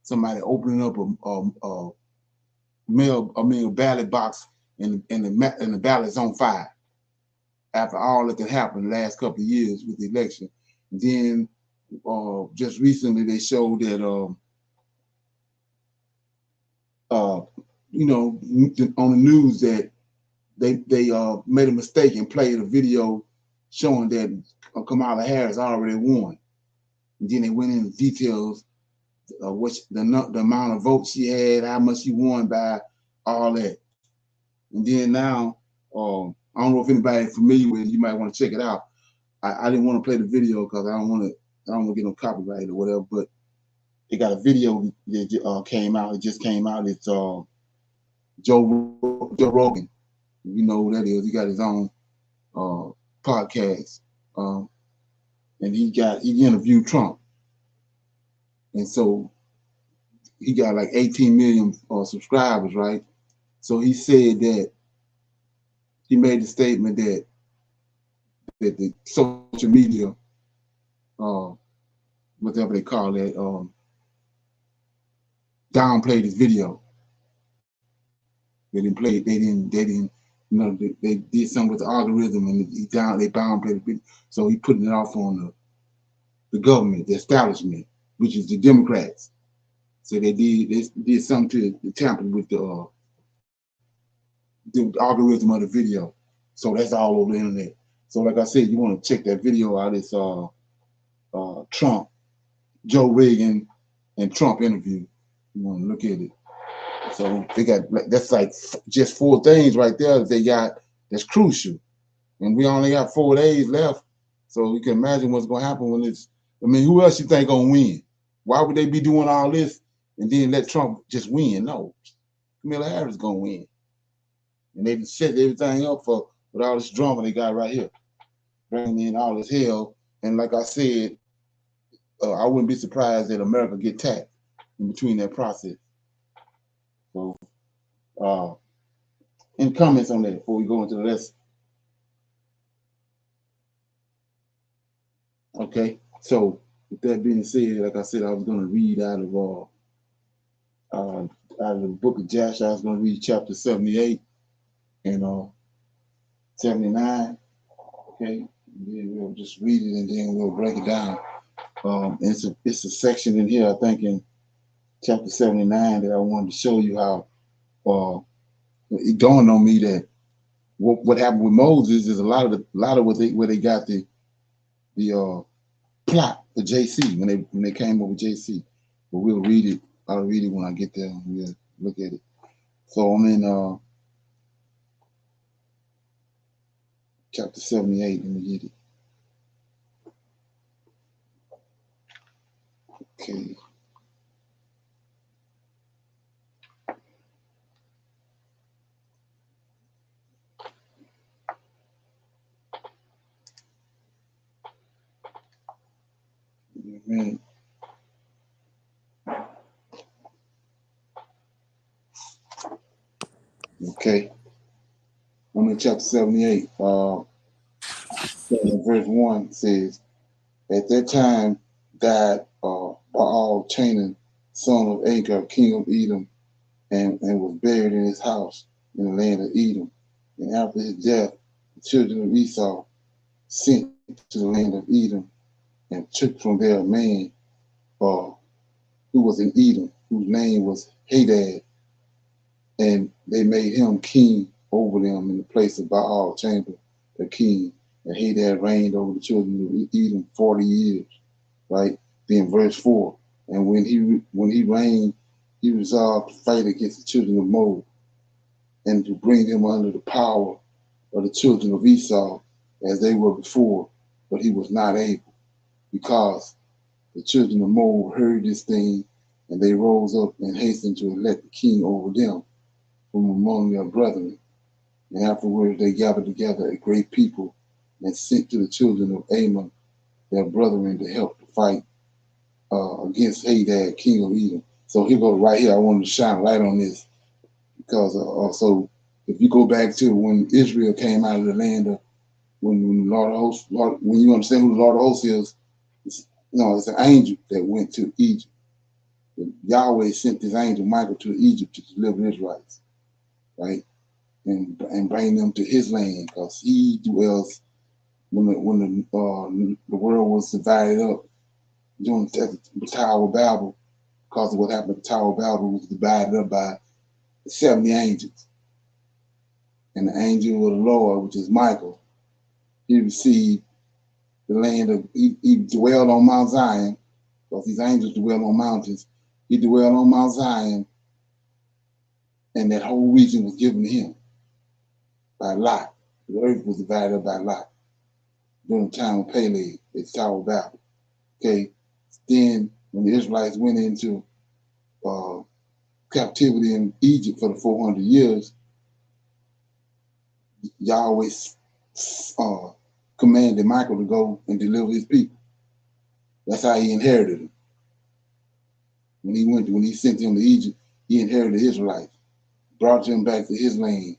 Somebody opening up a mail ballot box and the ballot's on fire. After all that happened the last couple of years with the election. And then just recently they showed that on the news that they made a mistake and played a video showing that Kamala Harris already won. And then they went into details of the amount of votes she had, how much she won by, all that. And then now, I don't know if anybody's familiar with it, you might want to check it out. I didn't want to play the video because I don't want to get no copyright or whatever, but they got a video that came out. It just came out. It's Joe Rogan. You know who that is. He got his own podcast. And he interviewed Trump. And so he got like 18 million subscribers, right? So he said that he made the statement that the social media, whatever they call it, downplayed his video. They didn't, they did something with the algorithm and they downplayed the video. So he putting it off on the government, the establishment, which is the Democrats. So they did something to tamper with the algorithm of the video. So that's all over the internet. So like I said, you want to check that video out. It's Trump, Joe Reagan, and Trump interview. You want to look at it. So they got, that's like just 4 things right there that they got that's crucial. And we only got 4 days left. So you can imagine what's going to happen when it's, who else you think going to win? Why would they be doing all this and then let Trump just win? No, Kamala Harris going to win. And they set everything up with all this drama they got right here, bringing in all this hell. And like I said, I wouldn't be surprised that America get tapped in between that process. So, any comments on that before we go into the lesson? Okay, so with that being said, like I said, I was going to read out of the book of Jasher. I was going to read chapter 78 and 79. Okay, we'll just read it and then we'll break it down. It's a section in here, I think, in chapter 79 that I wanted to show you how it dawned on me that what happened with Moses is a lot of where they got the plot for JC when they came up with JC. But we'll read it. I'll read it when I get there and we'll look at it. So I'm in chapter 78. Let me get it. Okay. Amen. Okay. I'm in chapter 78. Verse 1 says, at that time died Baal Chanaan, son of Agag, king of Edom, and was buried in his house in the land of Edom. And after his death, the children of Esau sent to the land of Edom and took from there a man who was in Edom, whose name was Hadad, and they made him king over them in the place of Baal Chamber, the king. And Hadad reigned over the children of Edom 40 years, right? Then verse 4, and when he reigned, he resolved to fight against the children of Moab and to bring them under the power of the children of Esau as they were before, but he was not able, because the children of Moab heard this thing, and they rose up and hastened to elect the king over them from among their brethren. And afterwards they gathered together a great people and sent to the children of Ammon, their brethren, to help to fight against Hadad, king of Edom. So here goes right here. I wanted to shine light on this because also, if you go back to when Israel came out of the land of, when Lord of Hosts, when you understand who the Lord of Hosts is, it's an angel that went to Egypt. Yahweh sent this angel Michael to Egypt to deliver the Israelites, right, and bring them to His land, because He dwells when the world was divided up during the Tower of Babel. Because of what happened at the Tower of Babel, was divided up by 70 angels, and the angel of the Lord, which is Michael, he received the land of, he dwelled on Mount Zion, because these angels dwell on mountains. He dwelled on Mount Zion, and that whole region was given to him by lot. The earth was divided up by lot during the time of Peleg at the Tower of Babel. Okay, then when the Israelites went into captivity in Egypt for the 400 years, Yahweh commanded Michael to go and deliver his people. That's how he inherited them. When he sent them to Egypt, he inherited the Israelites, brought them back to his land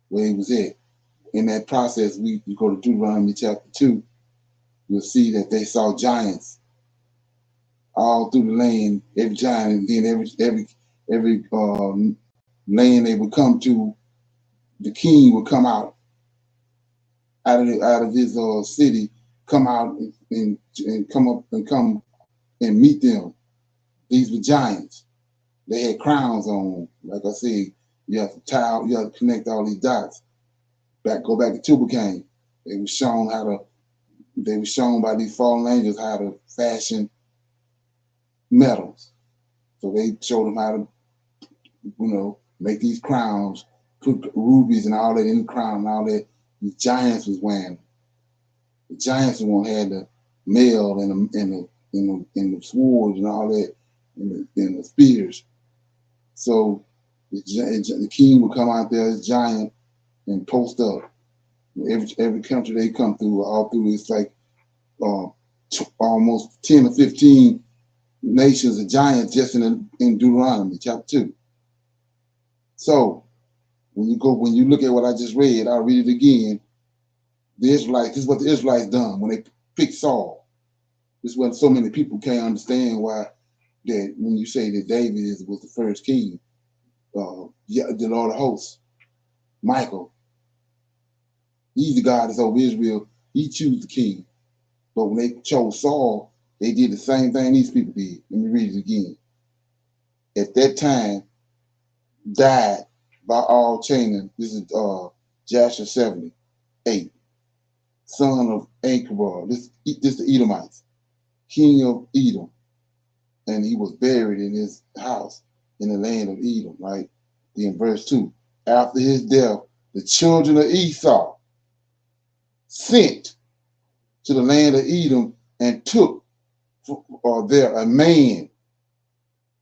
where he was at. In that process, you go to Deuteronomy chapter 2, you'll see that they saw giants all through the land. Every giant, and then every land they would come to, the king would come out of his city, come out and come and meet them. These were giants. They had crowns on. Like I said, you have to connect all these dots. Go back to Tubal-Cain. They were shown by these fallen angels how to fashion metals. So they showed them how to, make these crowns, put rubies and all that in the crown and all that. These giants was wearing. The giants one had the mail and the swords and all that, and the spears. So the king would come out there as giant and post up. Every country they come through, all through, it's like almost 10 or 15 nations of giants just in Deuteronomy chapter 2. So when you look at what I just read, I'll read it again. The Israelites, this is what the Israelites done when picked Saul. This is what so many people can't understand why that when you say that David was the first king, the Lord of hosts, Michael, he's the God that's over Israel. He chose the king. But when they chose Saul, they did the same thing these people did. Let me read it again. At that time, died by all Canaan. This is Jasher 78, son of Anchor. This the Edomites, king of Edom. And he was buried in his house in the land of Edom, right? Then verse 2, after his death, the children of Esau sent to the land of Edom and took there a man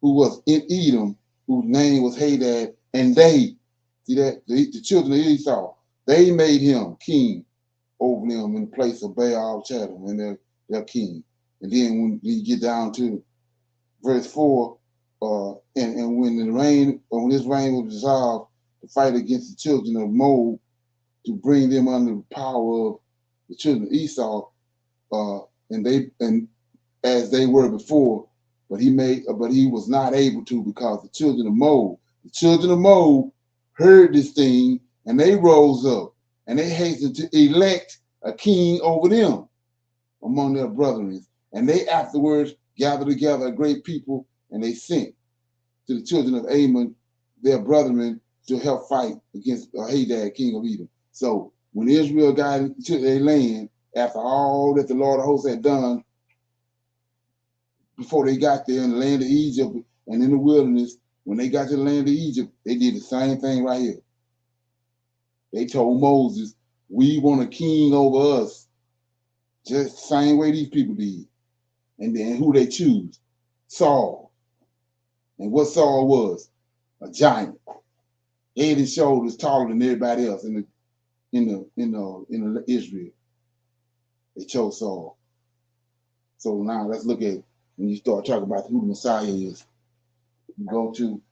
who was in Edom, whose name was Hadad, and they, see that, the children of Esau, they made him king over them in place of Baal Chadam, and their king. And then when you get down to verse 4, and when this reign was dissolved to fight against the children of Moab, to bring them under the power of the children of Esau, and as they were before, but he was not able to, because the children of Moab heard this thing, and they rose up and they hastened to elect a king over them among their brethren. And they afterwards gathered together a great people, and they sent to the children of Ammon, their brethren, to help fight against Hadad, king of Edom. So when Israel got into their land, after all that the Lord of hosts had done, before they got there in the land of Egypt and in the wilderness, when they got to the land of Egypt, they did the same thing right here. They told Moses, we want a king over us, just the same way these people did. And then who they choose? Saul. And what Saul was? A giant. Head and shoulders taller than everybody else in Israel. They chose Saul. So now let's look at, when you start talking about who the Messiah is, you go to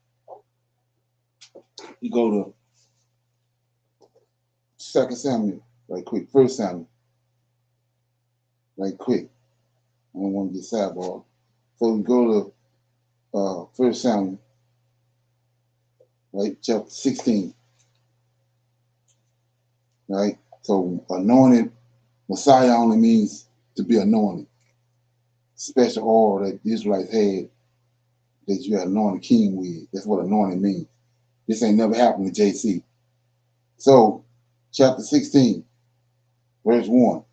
2 Samuel, right quick, 1 Samuel, right quick. I don't want to get sidebar. So we go to 1 Samuel, right, chapter 16. Right? So anointed, Messiah only means to be anointed. Special oil that the Israelites had that you had anointed king with. That's what anointed means. This ain't never happened to JC. So, chapter 16, verse 1.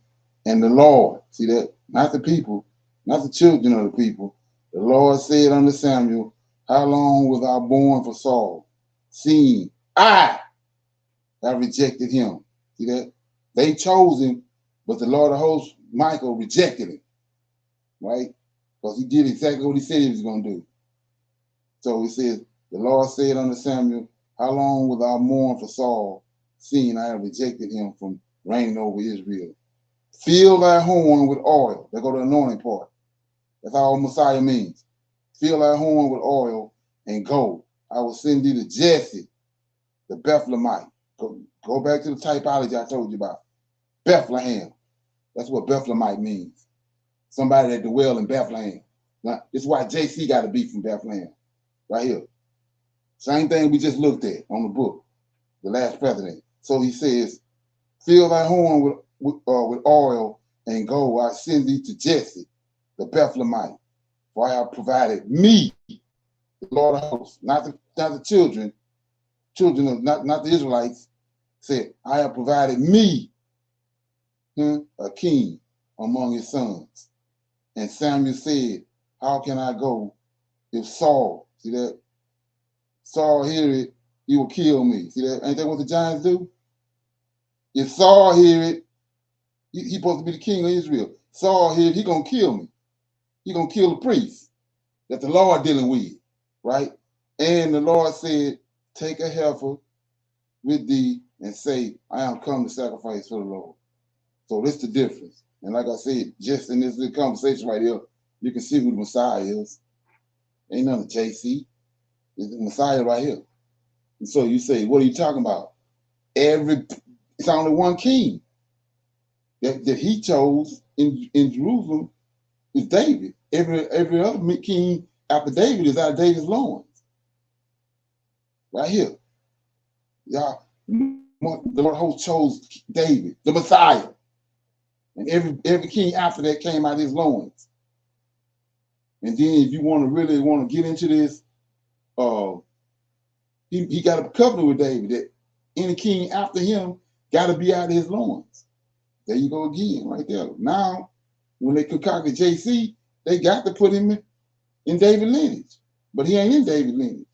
And the Lord, see that? Not the people, not the children of the people. The Lord said unto Samuel, how long was I born for Saul, seeing I have rejected him? See that? They chose him, but the Lord of hosts, Michael, rejected him, right? Because he did exactly what he said he was going to do. So he says, the Lord said unto Samuel, how long will thou mourn for Saul, seeing I have rejected him from reigning over Israel? Fill thy horn with oil. There go the anointing part. That's all Messiah means. Fill thy horn with oil and go. I will send thee to Jesse, the Bethlehemite. Go back to the typology I told you about. Bethlehem. That's what Bethlehemite means. Somebody that dwell in Bethlehem. Now, this is why JC got to be from Bethlehem. Right here. Same thing we just looked at on the book, the last president. So he says, fill thy horn with oil and go. I send thee to Jesse, the Bethlehemite, for I have provided me, the Lord of hosts, not the children of not the Israelites, said, I have provided me a king among his sons. And Samuel said, how can I go if Saul, see that? Saul hear it, he will kill me. See that? Ain't that what the giants do? If Saul hear it, he's supposed to be the king of Israel. Saul hear it, he gonna kill me. He gonna kill the priest that the Lord dealing with, right? And the Lord said, take a heifer with thee and say, I am come to sacrifice for the Lord. So this is the difference. And like I said, just in this little conversation right here, you can see who the Messiah is. Ain't none of JC. It's the Messiah right here. And so you say, what are you talking about? It's only one king that he chose in Jerusalem is David. Every other king after David is out of David's loins. Right here. Y'all, the Lord host chose David, the Messiah. And every king after that came out of his loins. And then if you really want to get into this, he got a covenant with David that any king after him got to be out of his loins. There you go again, right there. Now, when they concocted JC, they got to put him in David lineage. But he ain't in David lineage.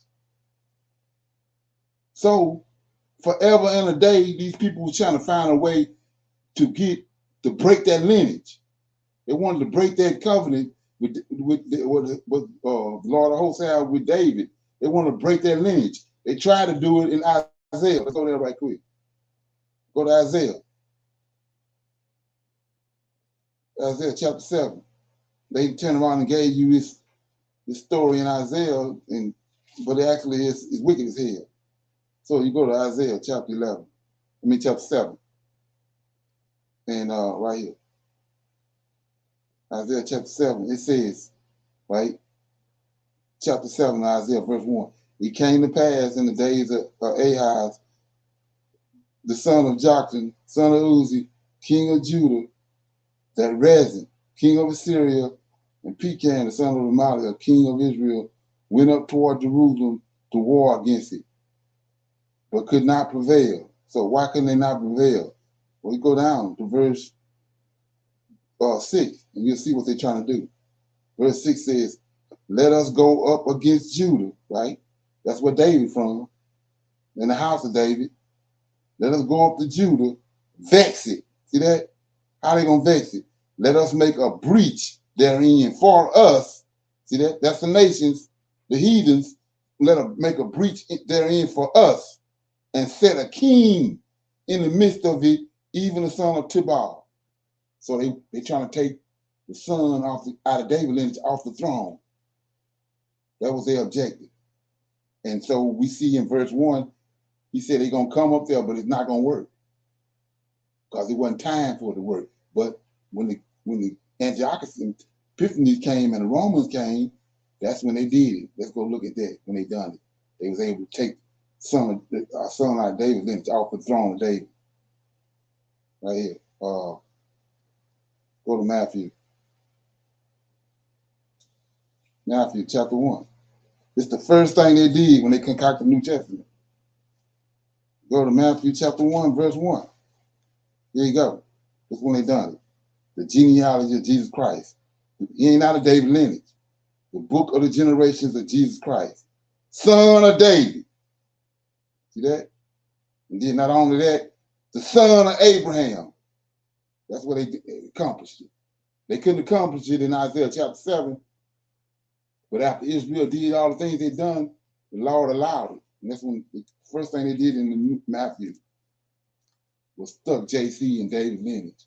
So, forever and a day, these people were trying to find a way to break that lineage. They wanted to break that covenant with Lord of hosts had with David. They wanted to break that lineage. They tried to do it in Isaiah. Let's go there right quick. Go to Isaiah. Isaiah chapter 7. They turned around and gave you this story in Isaiah, but it actually is wicked as hell. So you go to Isaiah chapter 7. And right here. Isaiah chapter 7, it says, right? Chapter 7, Isaiah verse 1. It came to pass in the days of Ahaz, the son of Jocham, son of Uzi, king of Judah, that Rezin, king of Assyria, and Pecan, the son of Remaliah, king of Israel, went up toward Jerusalem to war against it, but could not prevail. So why couldn't they not prevail? Well, you go down to verse 6, and you'll see what they're trying to do. Verse 6 says, let us go up against Judah, right? That's where David from, in the house of David. Let us go up to Judah, vex it. See that? How they gonna vex it? Let us make a breach therein for us. See that? That's the nations, the heathens. Let us make a breach therein for us and set a king in the midst of it, even the son of Tibal. So they trying to take the son out of David lineage off the throne. That was their objective. And so we see in verse 1, he said they're going to come up there, but it's not going to work because it wasn't time for it to work. But when the Antiochus and Epiphanes came and the Romans came, that's when they did it. Let's go look at that when they done it. They was able to take son out of David lineage off the throne of David. Right here. Go to Matthew. Matthew chapter 1. It's the first thing they did when they concocted the New Testament. Go to Matthew chapter 1, verse 1. There you go. That's when they done it. The genealogy of Jesus Christ. He ain't out of David lineage. The book of the generations of Jesus Christ. Son of David. See that? And then not only that, the son of Abraham. That's what they accomplished it. They couldn't accomplish it in Isaiah chapter 7. But after Israel did all the things they done, the Lord allowed it. And that's when the first thing they did in Matthew was stuck JC and David lineage.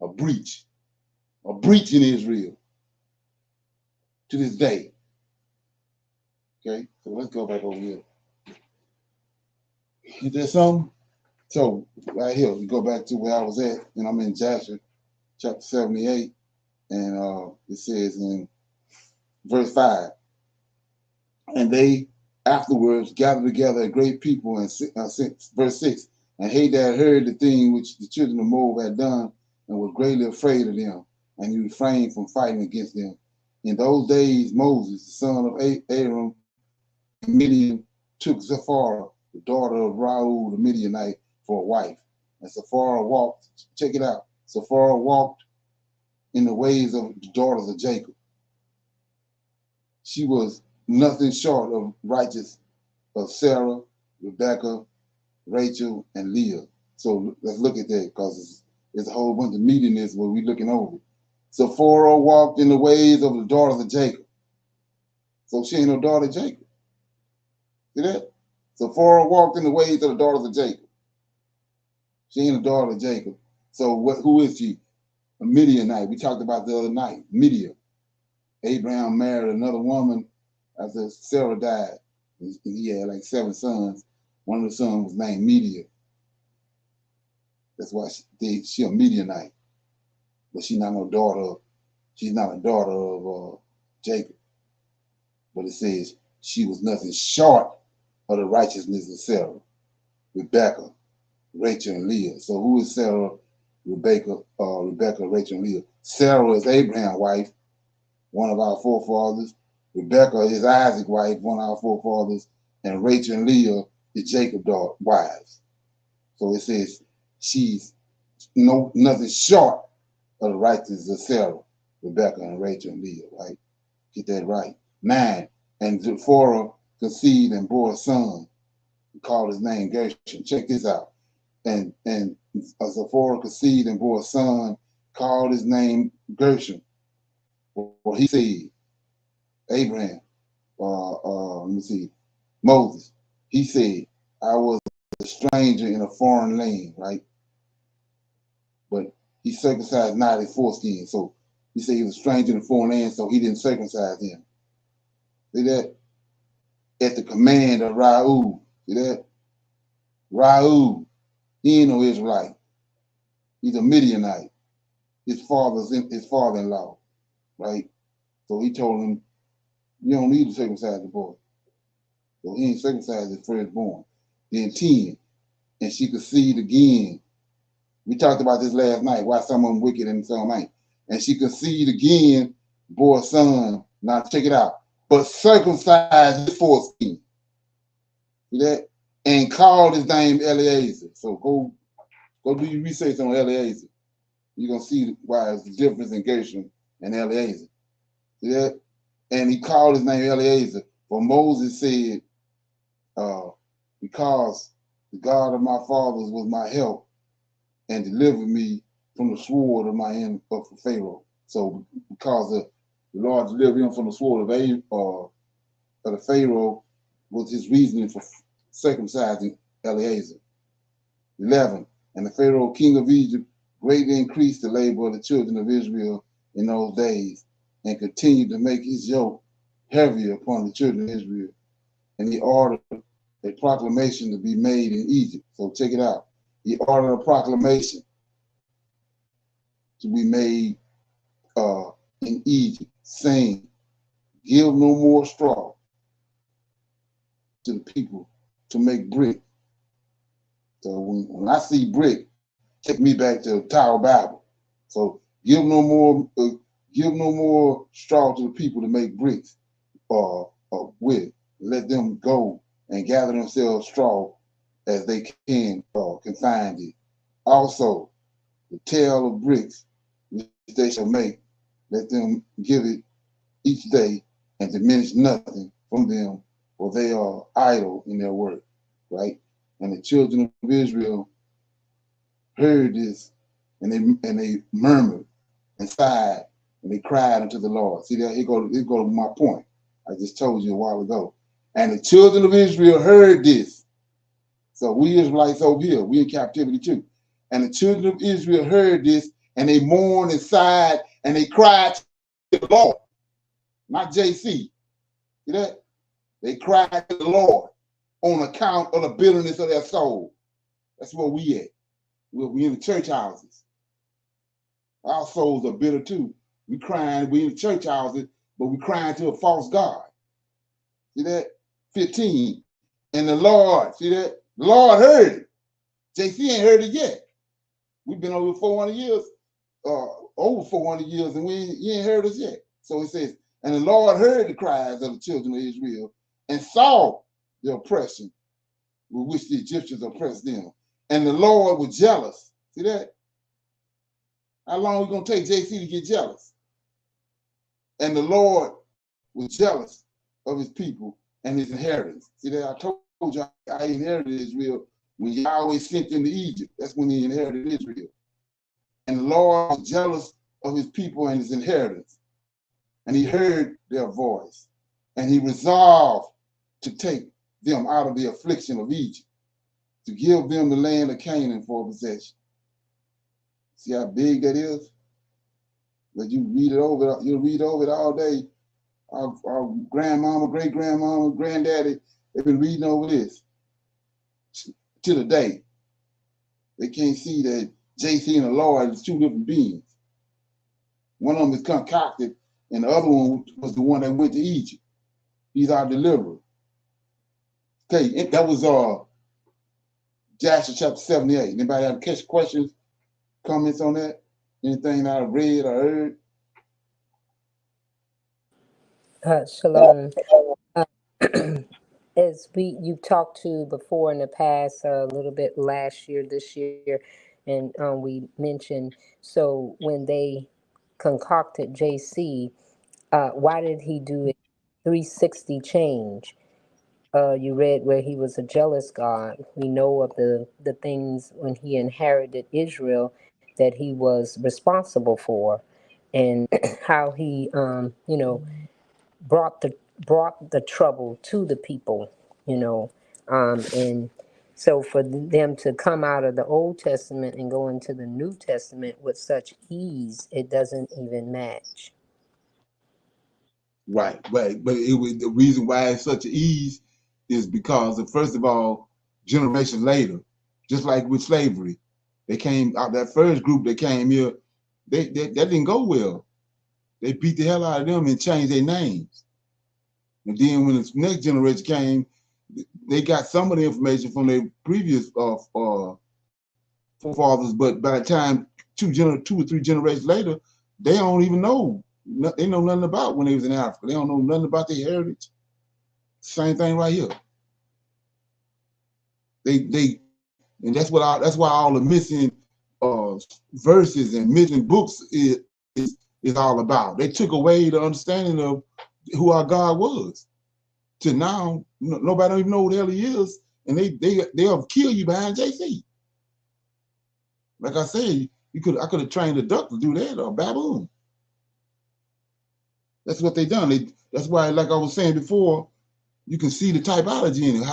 A breach in Israel to this day. Okay, so let's go back over here. Is there something? So right here, we go back to where I was at, and I'm in Jasher chapter 78, and it says in verse 5, and they afterwards gathered together a great people, and verse 6, and Hadad heard the thing which the children of Moab had done, and was greatly afraid of them, and he refrained from fighting against them. In those days, Moses, the son of Aaron, Midian, took Zipporah, the daughter of Raul the Midianite, for a wife. And Zipporah walked, check it out, Zipporah walked in the ways of the daughters of Jacob. She was nothing short of righteous of Sarah, Rebecca, Rachel, and Leah. So let's look at that because there's a whole bunch of meat in this where we're looking over. Zipporah walked in the ways of the daughters of Jacob. So she ain't no daughter of Jacob. See that? Zipporah walked in the ways of the daughters of Jacob. She ain't a daughter of Jacob. So who is she? A Midianite. We talked about the other night. Midian. Abraham married another woman after Sarah died. And he had like 7 sons. One of the sons was named Media. That's why she a Midianite. but she's not no daughter. She's not a daughter of Jacob. But it says she was nothing short of the righteousness of Sarah, Rebecca, Rachel, and Leah. So who is Sarah, Rebecca, Rachel, and Leah? Sarah is Abraham's wife, one of our forefathers. Rebecca is Isaac's wife, one of our forefathers. And Rachel and Leah is Jacob's wives. So it says she's nothing short of the righteousness of Sarah, Rebecca, and Rachel, and Leah, right? Get that right. 9. And Zipporah conceived and bore a son, and called his name Gershom. Check this out. And Zipporah conceived and bore a son, called his name Gershom. Well, he said, Abraham, let me see, Moses, he said, I was a stranger in a foreign land, right? But he circumcised not his foreskin. So he said he was a stranger in a foreign land, so he didn't circumcise him. See that? At the command of Raul. See that? Raul, he ain't no Israelite. He's a Midianite. His father-in-law, right? So he told him, you don't need to circumcise the boy. So he ain't circumcised his firstborn. Then 10, and she conceived again. We talked about this last night, why some of them wicked and some ain't. And she conceived again, bore a son. Now check it out. But circumcised his foreskin. See that? And called his name Eliezer. So go do your research on Eliezer. You're going to see why there's a difference in Gershom and Eliezer. See that? And he called his name Eliezer. For Moses said, because the God of my fathers was my help and delivered me from the sword of my enemy of Pharaoh. So because the Lord delivered him from the sword of the Pharaoh was his reasoning for circumcising Eliezer. 11, and the Pharaoh king of Egypt greatly increased the labor of the children of Israel in those days and continued to make his yoke heavier upon the children of Israel. And he ordered a proclamation to be made in Egypt. So check it out. He ordered a proclamation to be made in Egypt, saying, give no more straw to the people to make brick. So when I see brick, take me back to the Tower Bible. So give no more straw to the people to make bricks with. Let them go and gather themselves straw as they can find it. Also, the tale of bricks which they shall make, let them give it each day and diminish nothing from them, for they are idle in their work, right? And the children of Israel heard this, and they murmured and sighed, and they cried unto the Lord. See that? Here go my point. I just told you a while ago. And the children of Israel heard this. So we Israelites over here, we in captivity too. And the children of Israel heard this, and they mourned and sighed, and they cried to the Lord. Not JC. See that? They cried to the Lord on account of the bitterness of their soul. That's where we at. We in the church houses. Our souls are bitter too. We in the church houses, but we crying to a false God. See that? 15. And the Lord, see that? The Lord heard it. JC ain't heard it yet. We've been over 400 years, and he ain't heard us yet. So it says, and the Lord heard the cries of the children of Israel and saw the oppression with which the Egyptians oppressed them. And the Lord was jealous. See that? How long is it going to take JC to get jealous? And the Lord was jealous of his people and his inheritance. See that? I told you I inherited Israel when Yahweh sent them to Egypt. That's when he inherited Israel. And the Lord was jealous of his people and his inheritance. And he heard their voice. And he resolved to take them out of the affliction of Egypt, to give them the land of Canaan for possession. See how big that is? But you read it over, you'll read over it all day. Our grandmama, great-grandmama, granddaddy, they've been reading over this to the day. They can't see that JC and the Lord is two different beings. One of them is concocted, and the other one was the one that went to Egypt. He's our deliverer. Okay, that was Jasher chapter 78. Anybody have questions, comments on that? Anything I read or heard? Shalom. As you talked to before in the past, a little bit last year, this year, and we mentioned, so when they concocted JC, why did he do it 360 change? You read where he was a jealous God. We know of the things when he inherited Israel that he was responsible for, and how he brought the trouble to the people, and so for them to come out of the Old Testament and go into the New Testament with such ease, it doesn't even match. Right. But it was, the reason why it's such an ease is because of, first of all, generations later, just like with slavery, they came out, that first group that came here, that didn't go well. They beat the hell out of them and changed their names. And then when the next generation came, they got some of the information from their previous forefathers, but by the time two or three generations later, they don't even know. They know nothing about when they was in Africa. They don't know nothing about their heritage. Same thing right here. And that's why all the missing verses and missing books is all about. They took away the understanding of who our God was. To now, nobody don't even know who the hell he is, and they'll kill you behind JC. Like I said, I could have trained a duck to do that, or a baboon. That's what they done. That's why, like I was saying before, you can see the typology in it,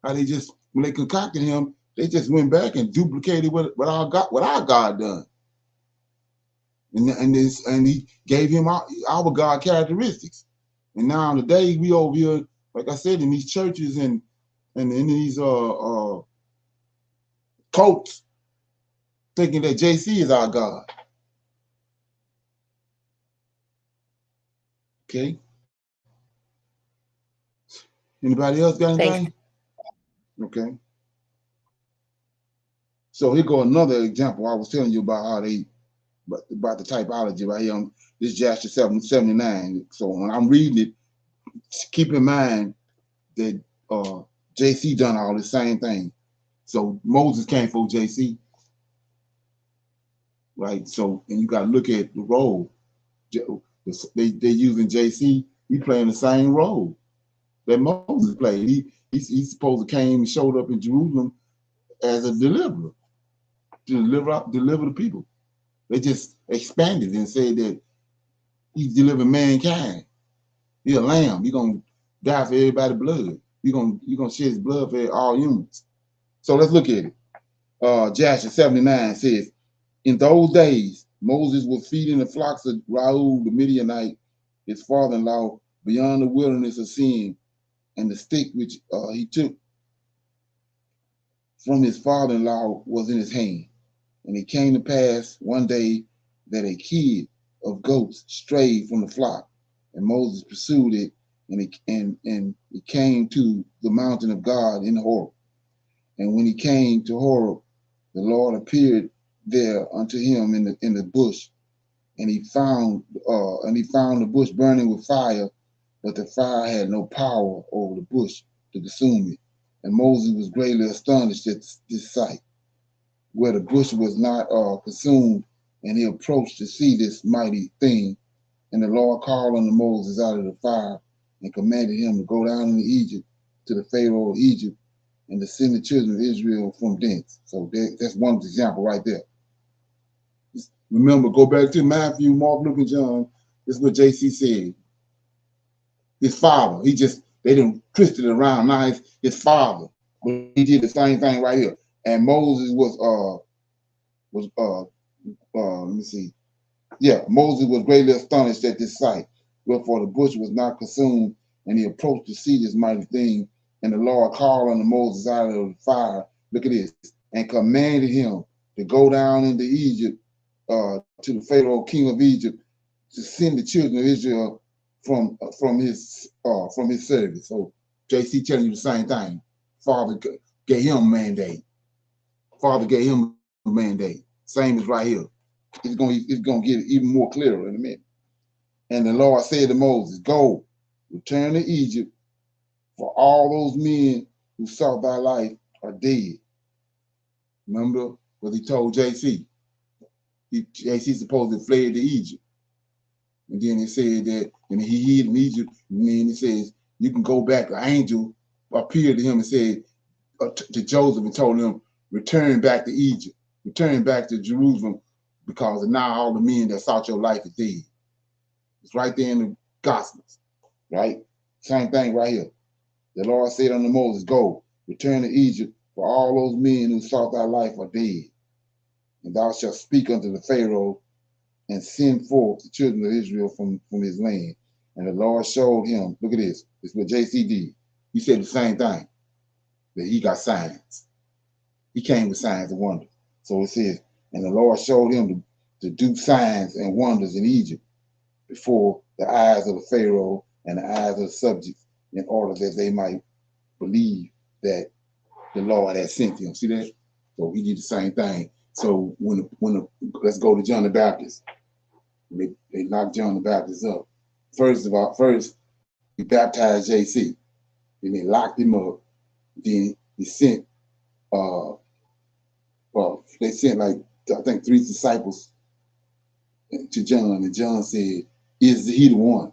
how they just, when they concocted him, they just went back and duplicated what our God done. And he gave him our God characteristics. And now today we over here, like I said, in these churches and in these cults, thinking that JC is our God. Okay. Anybody else got anything? Okay. So here go another example. I was telling you about how about the typology right here. This is Jasher 79. So when I'm reading it, keep in mind that JC done all the same thing. So Moses came for JC, right? So, and you got to look at the role. They using JC. He playing the same role that Moses played. He's supposed to came and showed up in Jerusalem as a deliverer to deliver the people. They just expanded and said that he's delivering mankind. He's a lamb. He's gonna die for everybody's blood. You're gonna shed his blood for all humans. So let's look at it. Jasher 79 says, in those days, Moses was feeding the flocks of Raul the Midianite, his father-in-law, beyond the wilderness of Sin, and the stick which he took from his father-in-law was in his hand. And it came to pass one day that a kid of goats strayed from the flock, and Moses pursued it, and it came to the mountain of God in Horeb. And when he came to Horeb, the Lord appeared there unto him in the bush, and he found the bush burning with fire, but the fire had no power over the bush to consume it. And Moses was greatly astonished at this sight, where the bush was not consumed, and he approached to see this mighty thing. And the Lord called unto Moses out of the fire and commanded him to go down into Egypt to the Pharaoh of Egypt and to send the children of Israel from thence. So that's one example right there. Just remember, go back to Matthew, Mark, Luke, and John. This is what JC said. His father, they didn't twist it around. Now his father, but he did the same thing right here. And Moses let me see. Yeah, Moses was greatly astonished at this sight, wherefore the bush was not consumed, and he approached to see this mighty thing. And the Lord called unto Moses out of the fire, look at this, and commanded him to go down into Egypt to the Pharaoh, king of Egypt, to send the children of Israel from his service. So JC telling you the same thing. Father gave him a mandate. Father gave him a mandate. Same as right here. It's gonna get even more clearer in a minute. And the Lord said to Moses, "Go, return to Egypt, for all those men who sought thy life are dead." Remember what he told JC? JC supposedly fled to Egypt. And then he said that, and he hid in Egypt, and then he says, you can go back. An angel appeared to him and said to Joseph and told him, return back to Egypt, return back to Jerusalem, because now all the men that sought your life is dead. It's right there in the Gospels, right? Same thing right here. The Lord said unto Moses, go, return to Egypt, for all those men who sought thy life are dead. And thou shalt speak unto the Pharaoh and send forth the children of Israel from his land. And the Lord showed him, look at this, this is what JC did. He said the same thing, that he got signs. He came with signs and wonders. So it says, and the Lord showed him to do signs and wonders in Egypt before the eyes of the Pharaoh and the eyes of the subjects, in order that they might believe that the Lord had sent him. See that? So he did the same thing. So let's go to John the Baptist. They locked John the Baptist up. First he baptized JC. Then they locked him up. Then he sent they sent like I think 3 disciples to John, and John said, "Is he the one?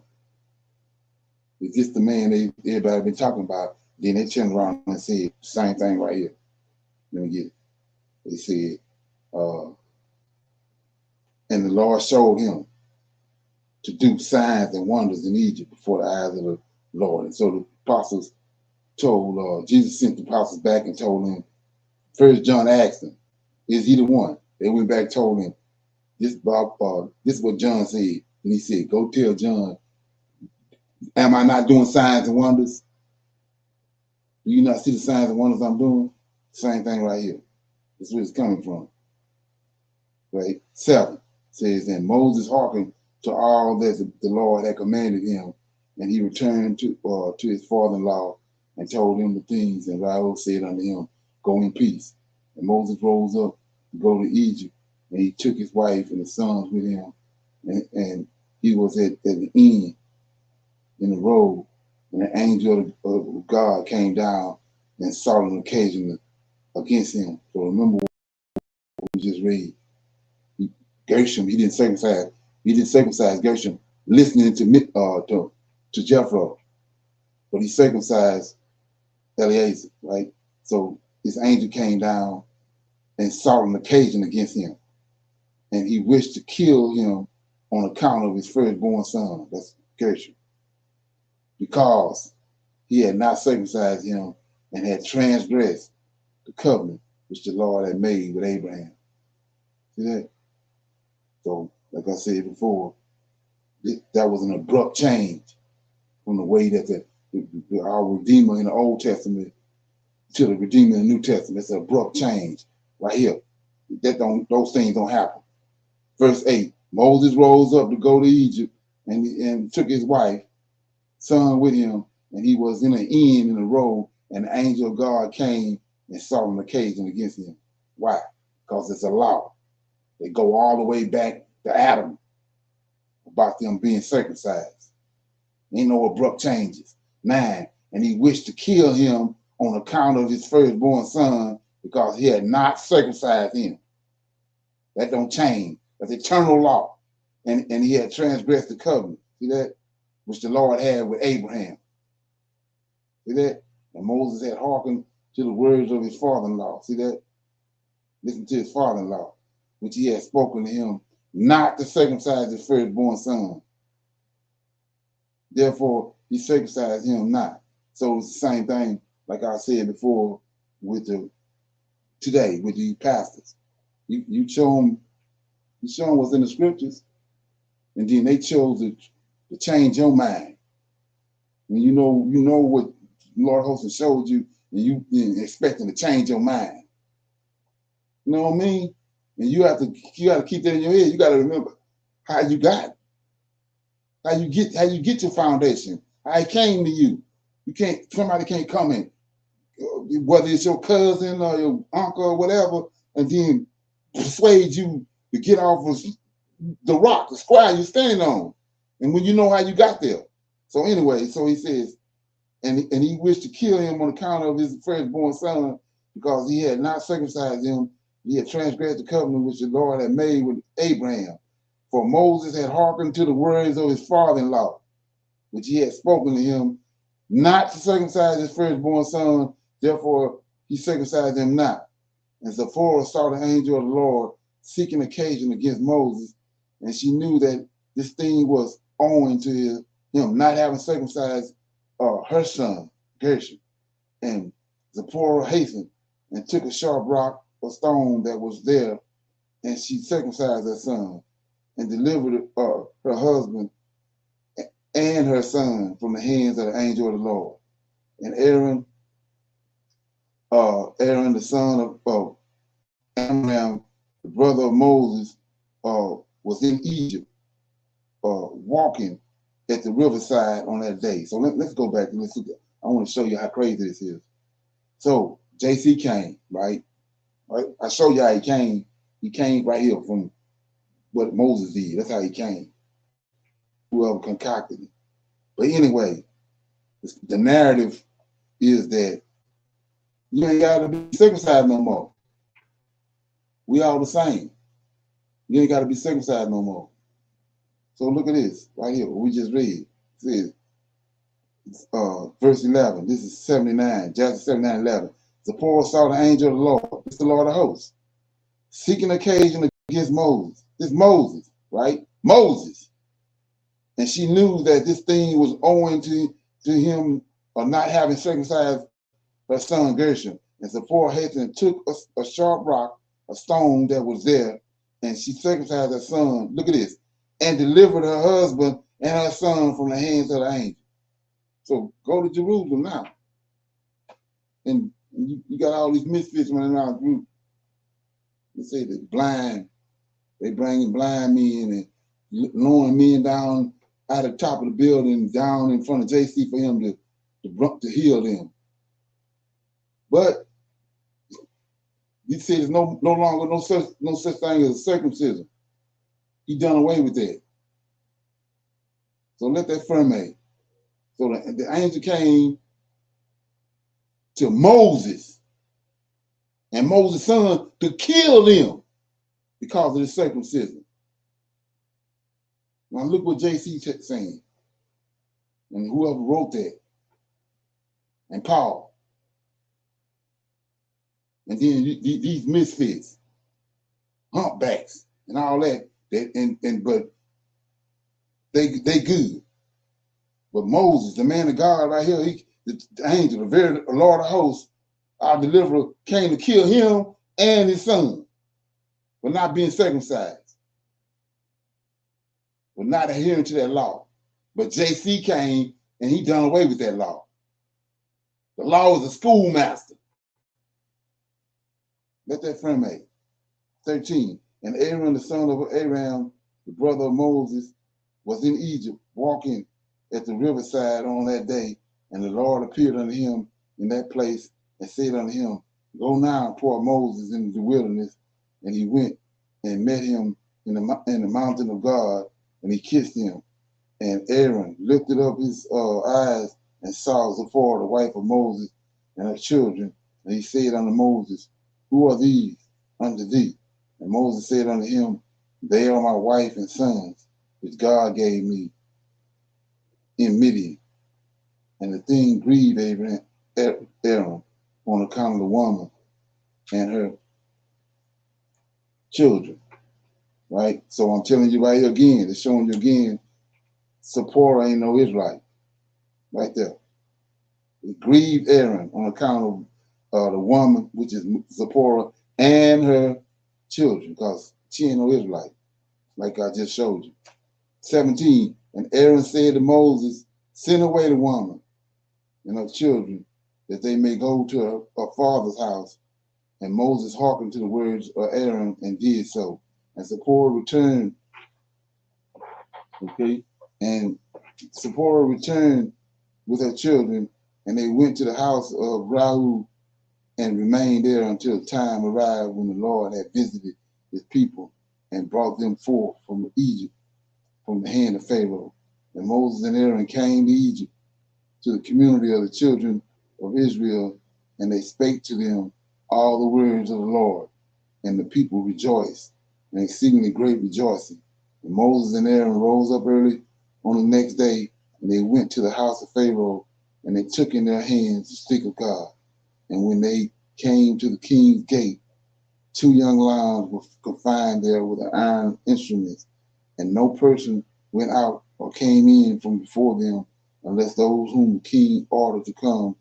Is this the man everybody been talking about?" Then they turned around and said, same thing right here. Let me get it. They said, and the Lord showed him to do signs and wonders in Egypt before the eyes of the Lord. And so the apostles told, Jesus sent the apostles back and told them, first John asked them, is he the one? They went back and told him, this is what John said. And he said, go tell John, am I not doing signs and wonders? Do you not see the signs and wonders I'm doing? Same thing right here. That's where it's coming from. Right? 7 says, and Moses hearkened to all that the Lord had commanded him, and he returned to his father-in-law and told him the things. And Pharaoh said unto him, go in peace. And Moses rose up to go to Egypt, and he took his wife and his sons with him, and he was at the end in the road, and the angel of God came down and sought an occasion against him. So remember what we just read. Gershom, he didn't circumcise Gershom, listening to Jethro, but he circumcised Eleazar, right? So this angel came down and sought an occasion against him, and he wished to kill him on account of his firstborn son, that's Gershom, because he had not circumcised him and had transgressed the covenant which the Lord had made with Abraham. See that? So, like I said before, that was an abrupt change from the way that our Redeemer in the Old Testament to the Redeemer in the New Testament. It's an abrupt change right here. Those things don't happen. Verse 8, Moses rose up to go to Egypt and took his wife, son with him, and he was in an inn in the road, and the angel of God came and sought an occasion against him. Why? Because it's a law. They go all the way back to Adam about them being circumcised. Ain't no abrupt changes. 9, and he wished to kill him on account of his firstborn son because he had not circumcised him. That don't change. That's eternal law. And he had transgressed the covenant. See that? Which the Lord had with Abraham. See that? And Moses had hearkened to the words of his father-in-law. See that? Listen to his father-in-law, which he had spoken to him not to circumcise his firstborn son. Therefore, he circumcised him not. So it's the same thing, like I said before, with today with the pastors. You show them what's in the scriptures, and then they chose to change your mind. When you know what Lord Host showed you, and you expecting to change your mind. You know what I mean? And you got to keep that in your head. You got to remember how you got it. How you get your foundation. How it came to you. Somebody can't come in, whether it's your cousin or your uncle or whatever, and then persuade you to get off of the rock, the square you're standing on. And when you know how you got there. So anyway, so he says, and he wished to kill him on account of his firstborn son, because he had not circumcised him. He had transgressed the covenant which the Lord had made with Abraham. For Moses had hearkened to the words of his father-in-law, which he had spoken to him, not to circumcise his firstborn son. Therefore he circumcised him not. And Zipporah saw the angel of the Lord seeking occasion against Moses, and she knew that this thing was owing to him not having circumcised her son, Gershom. And Zipporah hastened and took a sharp rock or stone that was there, and she circumcised her son and delivered her husband and her son from the hands of the angel of the Lord. And Aaron, the son of Amram, the brother of Moses, was in Egypt, walking at the riverside on that day. So let's go back and let's look. I want to show you how crazy this is. So JC came, right? I show you how he came. He came right here from what Moses did. That's how he came. Whoever concocted it. But anyway, the narrative is that you ain't got to be circumcised no more. We all the same. You ain't got to be circumcised no more. So look at this right here. What we just read. It says, verse 11. This is 79. Jasher 79:11. Zipporah saw the angel of the Lord. It's the Lord of hosts, seeking occasion against Moses. It's Moses, right? Moses. And she knew that this thing was owing to him not having circumcised her son Gershom. And Zipporah hastened and took a sharp rock, a stone that was there, and she circumcised her son. Look at this. And delivered her husband and her son from the hands of the angel. So go to Jerusalem now. And you got all these misfits running around the group. They say they're blind. They bringing blind men and lowering men down out of the top of the building, down in front of JC for him to heal them. But he said there's no longer no such thing as a circumcision. He done away with that. So let that ferment. So the angel came to Moses and Moses' son to kill them because of the circumcision. Now look what JC saying, and whoever wrote that, and Paul, and then these misfits, humpbacks, and all that. But they good. But Moses, the man of God, right here, the angel, the very Lord of hosts, our deliverer, came to kill him and his son for not being circumcised, for not adhering to that law. But JC came and he done away with that law. The law is a schoolmaster. Let that friend make. 13. And Aaron, the son of Aram, the brother of Moses, was in Egypt, walking at the riverside on that day. And the Lord appeared unto him in that place and said unto him, Go now and pour Moses into the wilderness. And he went and met him in the mountain of God, and he kissed him. And Aaron lifted up his eyes and saw Zipporah, the wife of Moses, and her children. And he said unto Moses, Who are these unto thee? And Moses said unto him, They are my wife and sons, which God gave me in Midian. And the thing grieved Aaron on account of the woman and her children. Right? So I'm telling you right here again, it's showing you again, Zipporah ain't no Israelite. Right there. It grieved Aaron on account of the woman, which is Zipporah, and her children, because she ain't no Israelite, like I just showed you. 17, and Aaron said to Moses, Send away the woman and her children, that they may go to her father's house, And Moses hearkened to the words of Aaron and did so. And Zipporah returned, okay, and Zipporah returned with her children, and they went to the house of Rahu and remained there until the time arrived when the Lord had visited his people and brought them forth from Egypt, from the hand of Pharaoh. And Moses and Aaron came to Egypt, to the community of the children of Israel, and they spake to them all the words of the Lord. And the people rejoiced, and exceedingly great rejoicing. And Moses and Aaron rose up early on the next day, and they went to the house of Pharaoh, and they took in their hands the stick of God. And when they came to the king's gate, 2 young lions were confined there with iron instruments, and no person went out or came in from before them, unless those whom the king ordered to come,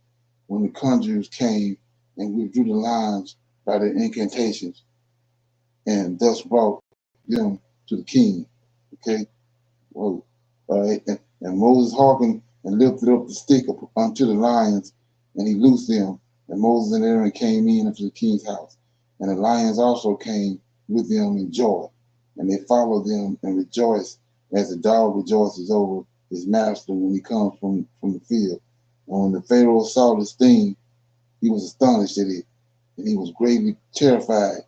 when the conjurers came and withdrew the lions by their incantations, and thus brought them to the king. Okay? Whoa. All right. And Moses hearkened and lifted up the stick unto the lions, and he loosed them. And Moses and Aaron came in unto the king's house. And the lions also came with them in joy. And they followed them and rejoiced as a dog rejoices over his master when he comes from the field. And when the Pharaoh saw this thing, he was astonished at it, and he was greatly terrified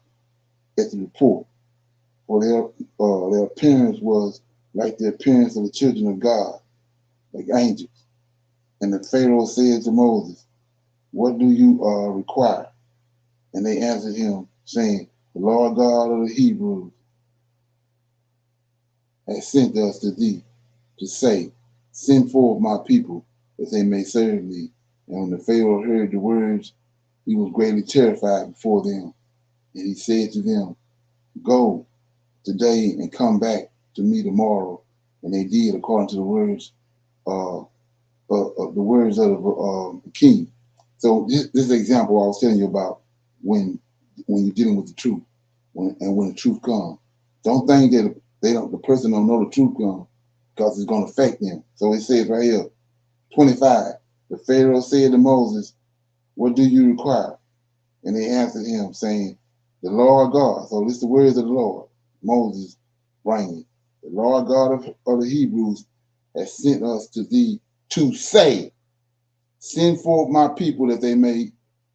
at the report. For their appearance was like the appearance of the children of God, like angels. And the Pharaoh said to Moses, what do you require? And they answered him, saying, the Lord God of the Hebrews has sent us to thee to say, send forth my people, that they may serve me. And when the Pharaoh heard the words, he was greatly terrified before them. And he said to them, go today and come back to me tomorrow. And they did according to the words of the king. So this example I was telling you about when you're dealing with the truth, when the truth comes. Don't think that the person don't know the truth comes, because it's going to affect them. So it says right here, 25, the Pharaoh said to Moses, what do you require? And they answered him, saying, the Lord God. So this is the words of the Lord. Moses bringing, the Lord God of the Hebrews has sent us to thee to say, send forth my people that they may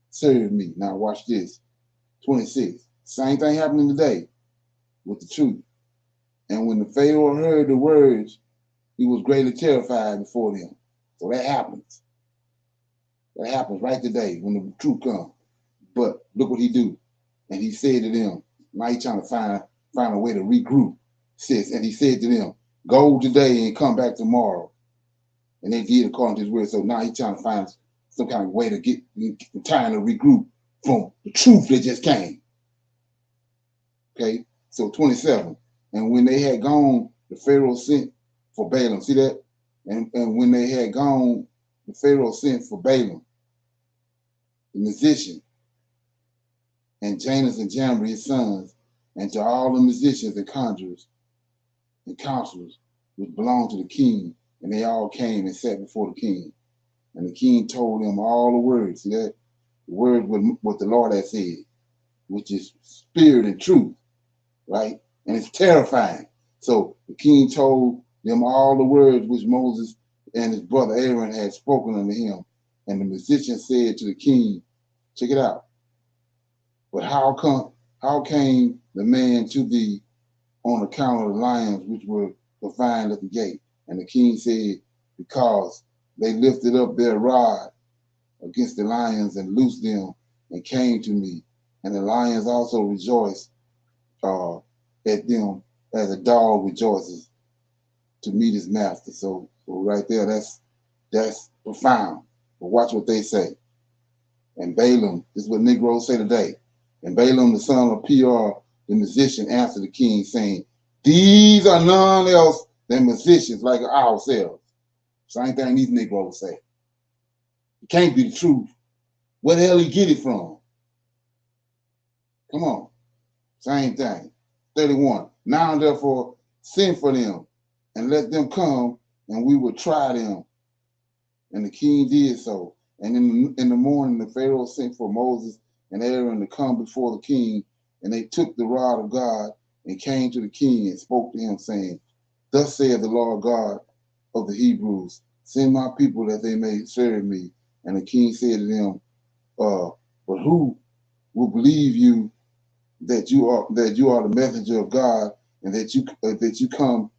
serve me. Now watch this. 26. Same thing happening today with the truth. And when the Pharaoh heard the words, he was greatly terrified before them. So that happens. That happens right today when the truth comes. But look what he do. And he said to them, now he's trying to find a way to regroup. And he said to them, go today and come back tomorrow. And they did according to his word. So now he's trying to find some kind of way to get time to regroup from the truth that just came. Okay, so 27. And when they had gone, the Pharaoh sent for Balaam. See that? And when they had gone, the Pharaoh sent for Balaam, the musician, and Janus and Jambres, his sons, and to all the musicians and conjurers and counselors which belonged to the king. And they all came and sat before the king. And the king told them all the words. See that? The words what the Lord had said, which is spirit and truth, right? And it's terrifying. So the king told them all the words which Moses and his brother Aaron had spoken unto him. And the musician said to the king, check it out. But how came the man to thee on account of the lions which were confined at the gate? And the king said, because they lifted up their rod against the lions and loosed them and came to me. And the lions also rejoiced at them as a dog rejoices to meet his master. So right there, that's profound. But watch what they say. And Balaam, this is what Negroes say today. And Balaam, the son of Peor, the musician, answered the king, saying, these are none else than musicians like ourselves. Same thing these Negroes say. It can't be the truth. Where the hell he get it from? Come on. Same thing. 31. Now therefore send for them and let them come, and we will try them. And the king did so. And in the morning the Pharaoh sent for Moses and Aaron to come before the king, and they took the rod of God and came to the king and spoke to him, saying, Thus saith the Lord God of the Hebrews, send my people that they may serve me. And the king said to them, but who will believe you that you are the messenger of God, and that you come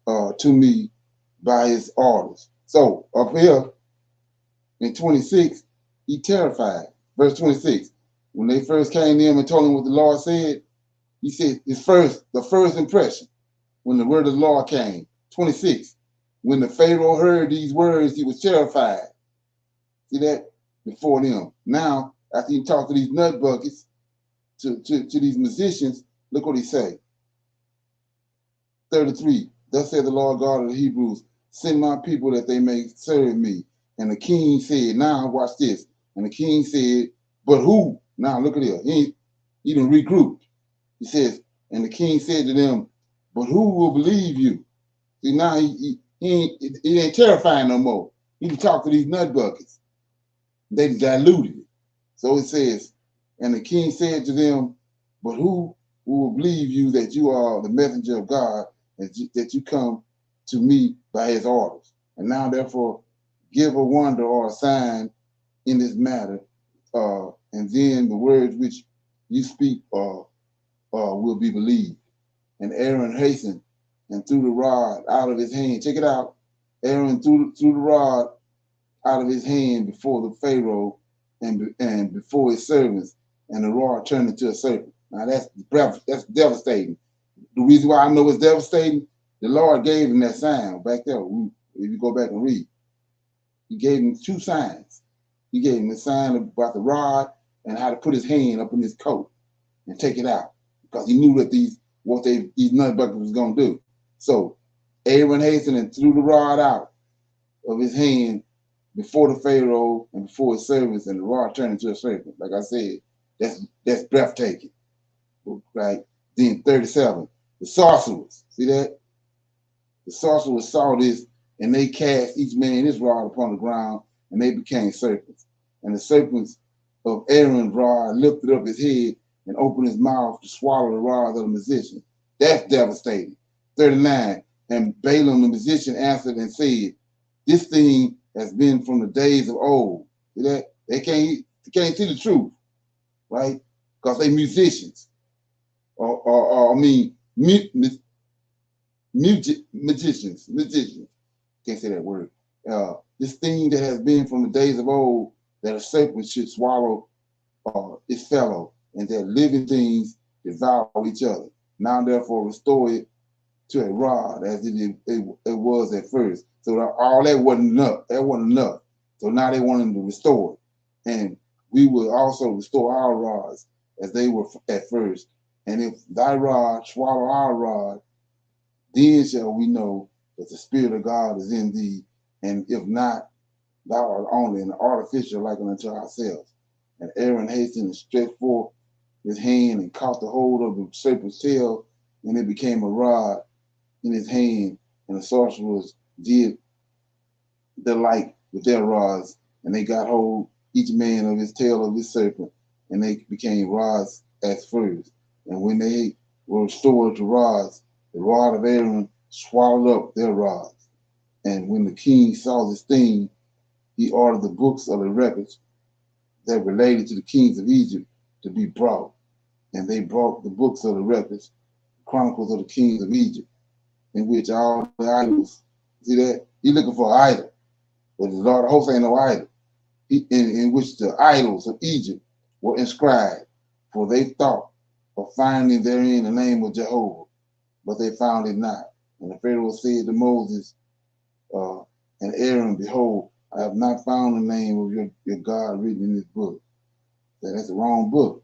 to me by his orders? So up here in 26, he terrified. Verse 26, when they first came to him and told him what the Lord said, he said the first impression when the word of the Lord came. 26, when the Pharaoh heard these words, he was terrified. See that? Before them. Now, after he talked to these nut buckets, to these musicians, look what he say. 33, thus said the Lord God of the Hebrews, send my people that they may serve me. And the king said, now watch this. And the king said, but who? Now look at it. He didn't regroup. He says, and the king said to them, but who will believe you? See, now he ain't terrifying no more. He can talk to these nut buckets. They diluted it. So it says, and the king said to them, but who will believe you that you are the messenger of God, that you come to me by his orders? And now therefore give a wonder or a sign in this matter, and then the words which you speak will be believed. And Aaron hastened and threw the rod out of his hand. Check it out. Aaron threw the rod out of his hand before the Pharaoh and before his servants, and the rod turned into a serpent. Now that's devastating. The reason why I know it's devastating, the Lord gave him that sign back there. If you go back and read, he gave him two signs. He gave him the sign about the rod and how to put his hand up in his coat and take it out, because he knew that these nut buckets was gonna do. So Aaron hastened and threw the rod out of his hand before the Pharaoh and before his servants, and the rod turned into a serpent. Like I said, that's breathtaking. Right? Then 37, the sorcerers, see that? The sorcerers saw this, and they cast each man his rod upon the ground, and they became serpents. And the serpents of Aaron's rod lifted up his head and opened his mouth to swallow the rod of the musician. That's devastating. 39, and Balaam the musician answered and said, this thing has been from the days of old. See that? They can't see the truth, right? Because they musicians. Magicians. Can't say that word. This thing that has been from the days of old, that a serpent should swallow its fellow, and that living things devour each other. Now therefore restore it to a rod as it was at first. So all that wasn't enough. That wasn't enough. So now they want him to restore it. And we will also restore our rods as they were at first. And if thy rod swallow our rod, then shall we know that the Spirit of God is in thee. And if not, thou art only an artificial like unto ourselves. And Aaron hastened and stretched forth his hand and caught the hold of the serpent's tail, and it became a rod in his hand. And the sorcerers did the like with their rods, and they got hold each man of his tail of his serpent, and they became rods as first. And when they were restored to rods, the rod of Aaron swallowed up their rods. And when the king saw this thing, he ordered the books of the records that related to the kings of Egypt to be brought. And they brought the books of the records, chronicles of the kings of Egypt, in which all the idols, see that? He's looking for an idol. But the Lord of hosts ain't no idol. In which the idols of Egypt were inscribed, for they thought of finding therein the name of Jehovah, but they found it not. And the Pharaoh said to Moses and Aaron, behold, I have not found the name of your God written in this book. So that's the wrong book.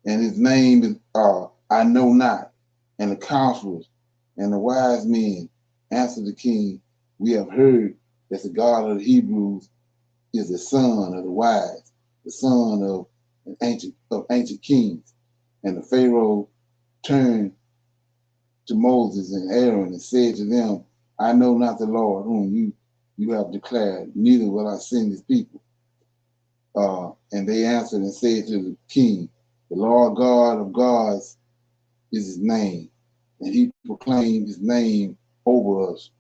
And his name is I know not. And the counselors and the wise men answered the king, we have heard that the God of the Hebrews is the son of the wise, the son of ancient kings. And the Pharaoh turned to Moses and Aaron and said to them, I know not the Lord whom you have declared, neither will I send his people. And they answered and said to the king, the Lord God of gods is his name, and he proclaimed his name over us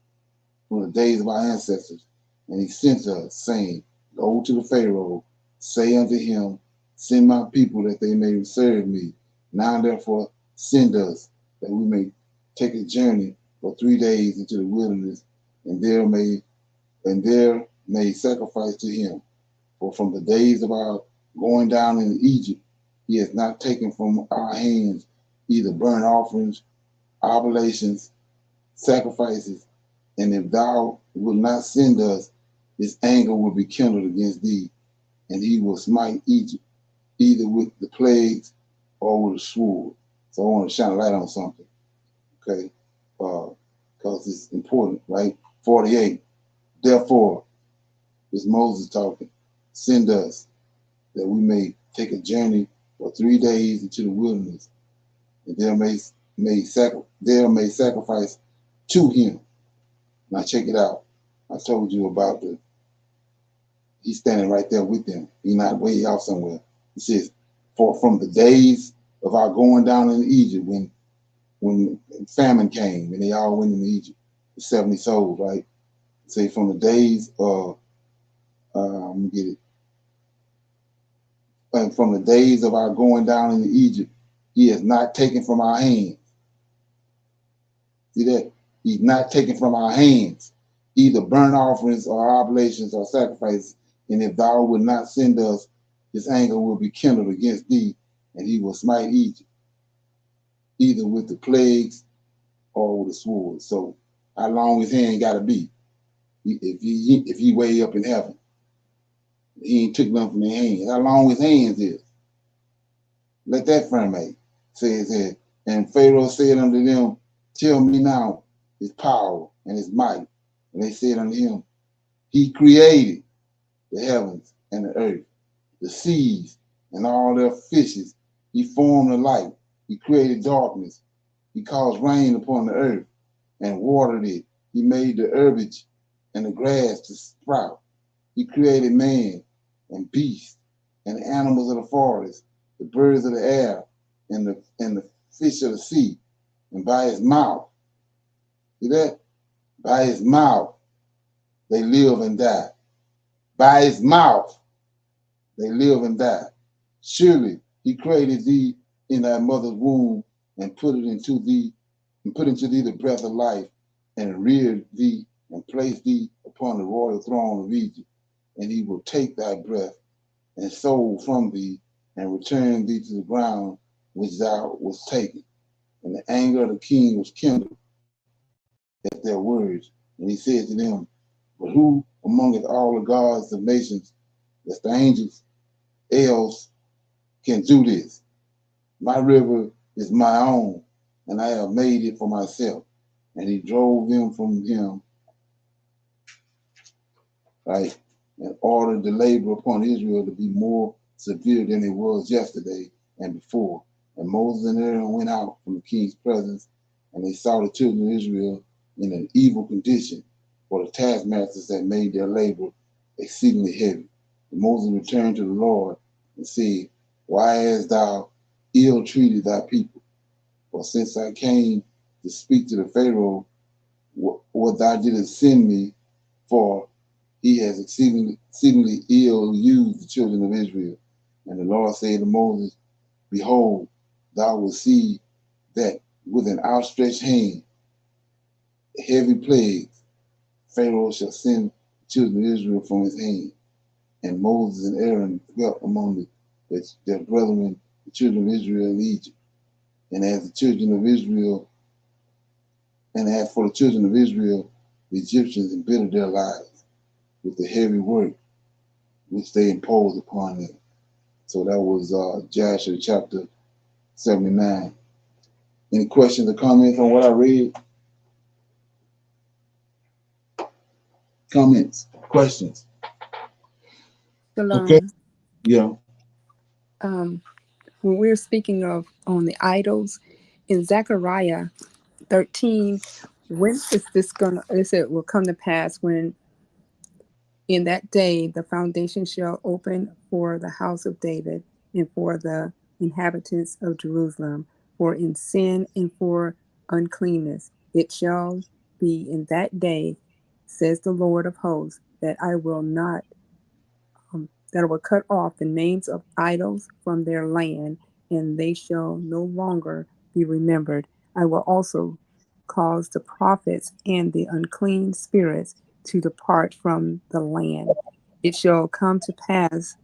from the days of our ancestors. And he sent us, saying, go to the Pharaoh, say unto him, send my people that they may serve me. Now therefore send us, that we may take a journey for 3 days into the wilderness, and there may sacrifice to him. For from the days of our going down into Egypt, he has not taken from our hands either burnt offerings, oblations, sacrifices. And if thou wilt not send us, his anger will be kindled against thee, and he will smite Egypt, either with the plagues or with a sword. So I want to shine a light on something, okay? Because it's important, right? 48. Therefore, this Moses talking, send us that we may take a journey for 3 days into the wilderness, and there may sacrifice to him. Now check it out. I told you about he's standing right there with them. He's not way off somewhere. He says, for from the days of our going down in Egypt, when famine came and they all went into Egypt, the 70 souls, right? Say from the days of, let me get it. And from the days of our going down into Egypt, he has not taken from our hands. See that? He's not taken from our hands either burnt offerings or oblations or sacrifices. And if thou wilt not send us, his anger will be kindled against thee, and he will smite Egypt, either with the plagues or with the sword. So how long his hand got to be? If he way up in heaven, he ain't took nothing from their hands. How long his hands is? Let that firmate. Says here, and Pharaoh said unto them, tell me now his power and his might. And they said unto him, he created the heavens and the earth, the seas and all their fishes. He formed the light. He created darkness. He caused rain upon the earth and watered it. He made the herbage and the grass to sprout. He created man and beast and the animals of the forest, the birds of the air and the fish of the sea. And by his mouth, see that? By his mouth, they live and die. By his mouth, they live and die. Surely he created thee in thy mother's womb and put into thee the breath of life, and reared thee and placed thee upon the royal throne of Egypt. And he will take thy breath and soul from thee and return thee to the ground which thou wast taken. And the anger of the king was kindled at their words. And he said to them, but who amongst all the gods of nations, that's the angels, else can do this? My river is my own, and I have made it for myself. And he drove them from him, right, and ordered the labor upon Israel to be more severe than it was yesterday and before. And Moses and Aaron went out from the king's presence, and they saw the children of Israel in an evil condition, for the taskmasters had made their labor exceedingly heavy. And Moses returned to the Lord and said, why hast thou ill-treated thy people? For since I came to speak to the Pharaoh, what thou didst send me for, he has exceedingly ill used the children of Israel. And the Lord said to Moses, behold, thou wilt see that with an outstretched hand, heavy plagues, Pharaoh shall send the children of Israel from his hand. And Moses and Aaron dwelt among their brethren, the children of Israel in Egypt. And as for the children of Israel, the Egyptians embittered their lives with the heavy work which they imposed upon them. So that was Jasher chapter 79. Any questions or comments on what I read? Comments, questions? Shalom. Okay. Yeah. When we're speaking of on the idols in Zechariah 13, when is this gonna? It said will come to pass when In that day, the foundation shall open for the house of David and for the inhabitants of Jerusalem, for in sin and for uncleanness. It shall be in that day, says the Lord of hosts, that I will not that I will cut off the names of idols from their land, and they shall no longer be remembered. I will also cause the prophets and the unclean spirits to depart from the land. It shall come to pass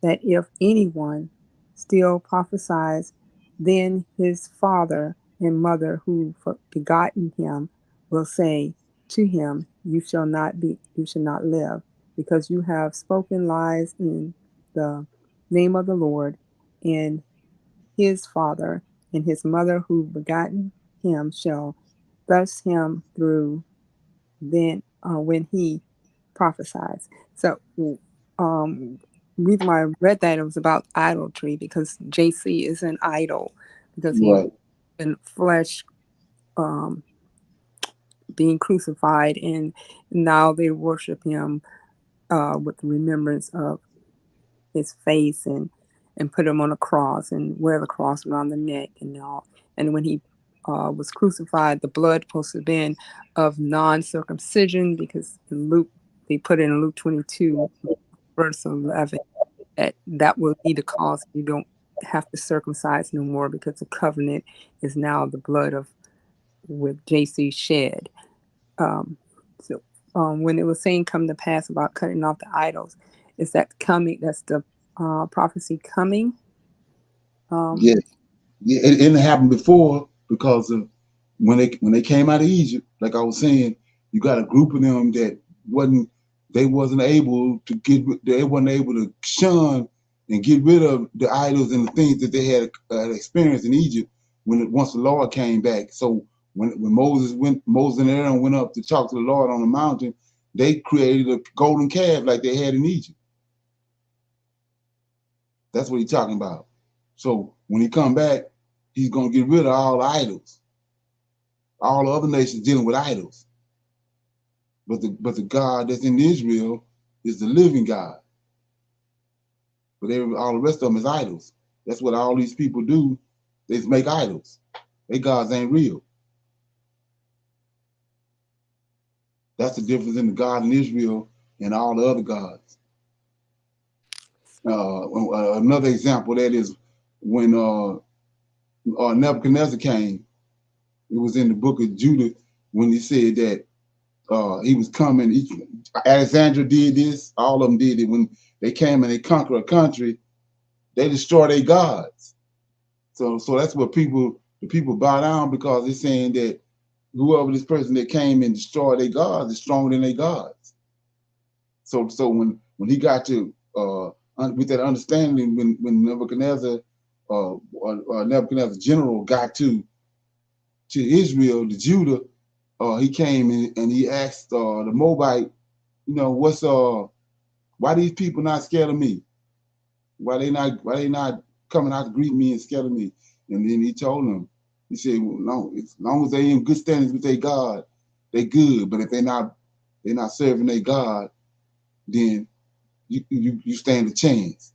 that if anyone still prophesies, then his father and mother who begotten him will say to him, you shall not live, because you have spoken lies in the name of the Lord, and his father and his mother who begotten him shall thrust him through then when he prophesies. So, reason why I read that it was about idolatry because JC is an idol because he Right. in flesh um, being crucified, and now they worship him with remembrance of his face and put him on a cross and wear the cross around the neck and all. And when he was crucified, the blood supposed to have been of non-circumcision because in Luke, they put it in Luke 22, verse 11, that will be the cause. You don't have to circumcise no more because the covenant is now the blood of with JC shed. Um, so when it was saying come to pass about cutting off the idols, is that coming? That's the prophecy coming. Yeah, yeah, it didn't happen before because of when they came out of Egypt. Like I was saying, you got a group of them that wasn't able to they wasn't able to shun and get rid of the idols and the things that they had experienced in Egypt once the Lord came back. So when Moses and Aaron went up to talk to the Lord on the mountain, they created a golden calf like they had in Egypt. That's what he's talking about. So when he come back, he's gonna get rid of all the idols. All the other nations dealing with idols. But the God that's in Israel is the living God. But all the rest of them is idols. That's what all these people do. They just make idols. Their gods ain't real. That's the difference in the God in Israel and all the other gods. Another example of that is when Nebuchadnezzar came. It was in the book of Judah when he said that he was coming. Alexandria did this. All of them did it. When they came and they conquered a country, they destroyed their gods. So that's what the people bow down because they're saying that whoever this person that came and destroyed their gods is stronger than their gods. So when he got to with that understanding, when Nebuchadnezzar Nebuchadnezzar's general got to Israel, to Judah, he came and he asked the Moabite, why these people not scared of me? Why they not coming out to greet me and scared of me? And then he told them, he said, well, no, as long as they in good standings with their God, they good. But if they're not serving their God, then you stand a chance.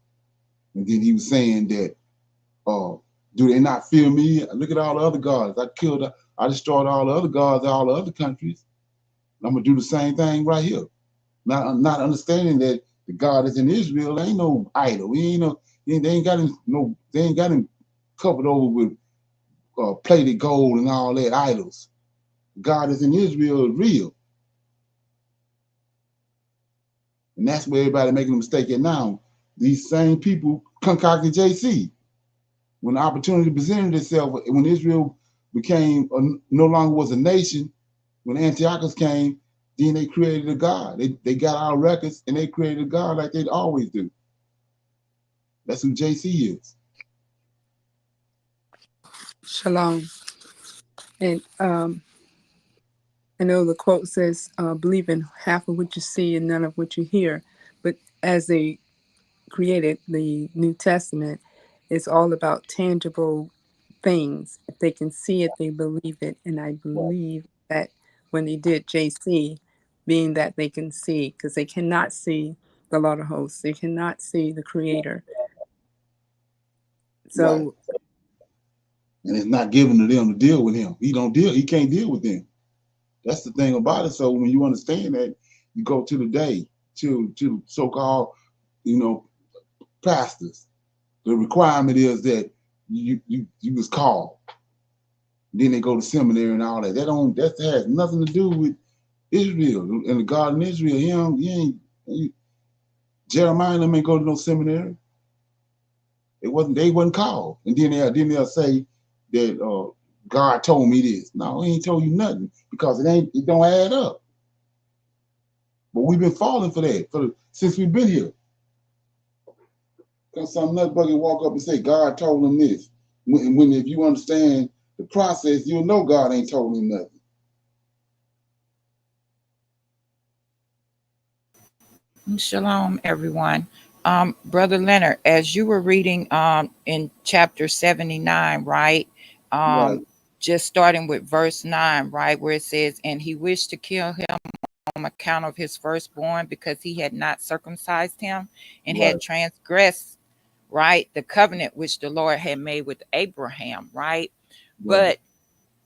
And then he was saying that, do they not fear me? Look at all the other gods. I destroyed all the other gods in all the other countries. I'm gonna do the same thing right here. Not understanding that the God is in Israel ain't no idol. They ain't got him covered over with plated gold and all that idols. God is in Israel is real. And that's where everybody making a mistake at now. These same people concocted JC. When the opportunity presented itself, when Israel became no longer was a nation, when Antiochus came, then they created a God. They got our records and they created a God like they always do. That's who JC is. Shalom. And I know the quote says, believe in half of what you see and none of what you hear. But as they created the New Testament, it's all about tangible things. If they can see it, they believe it. And I believe that when they did JC, being that they can see, because they cannot see the Lord of hosts. They cannot see the Creator. So, right. And it's not given to them to deal with him. He don't deal. He can't deal with them. That's the thing about it. So when you understand that, you go to the day to so-called, pastors. The requirement is that you was called. Then they go to seminary and all that. That has nothing to do with Israel and the God in Israel. Jeremiah and them ain't go to no seminary. They wasn't called. And then they'll say that God told me this. No, he ain't told you nothing because it don't add up. But we've been falling for that since we've been here. Because some nutbugger walk up and say, God told him this. When if you understand the process, you'll know God ain't told him nothing. Shalom, everyone. Brother Leonard, as you were reading in chapter 79, right? Right. Just starting with verse 9, right, where it says, and he wished to kill him on account of his firstborn because he had not circumcised him and had transgressed, right, the covenant which the Lord had made with Abraham, right? But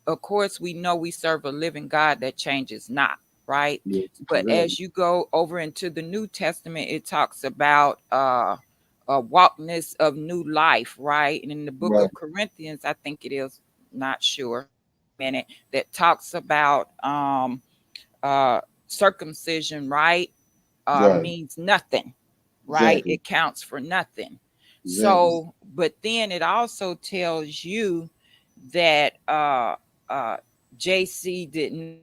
of course, we know we serve a living God that changes not, right? Yeah, but as you go over into the New Testament, it talks about a walkness of new life, right? And in the book of Corinthians, I think it is, not sure, minute, that talks about circumcision, right? Means nothing, right? Exactly. It counts for nothing. Exactly. So, but then it also tells you that JC didn't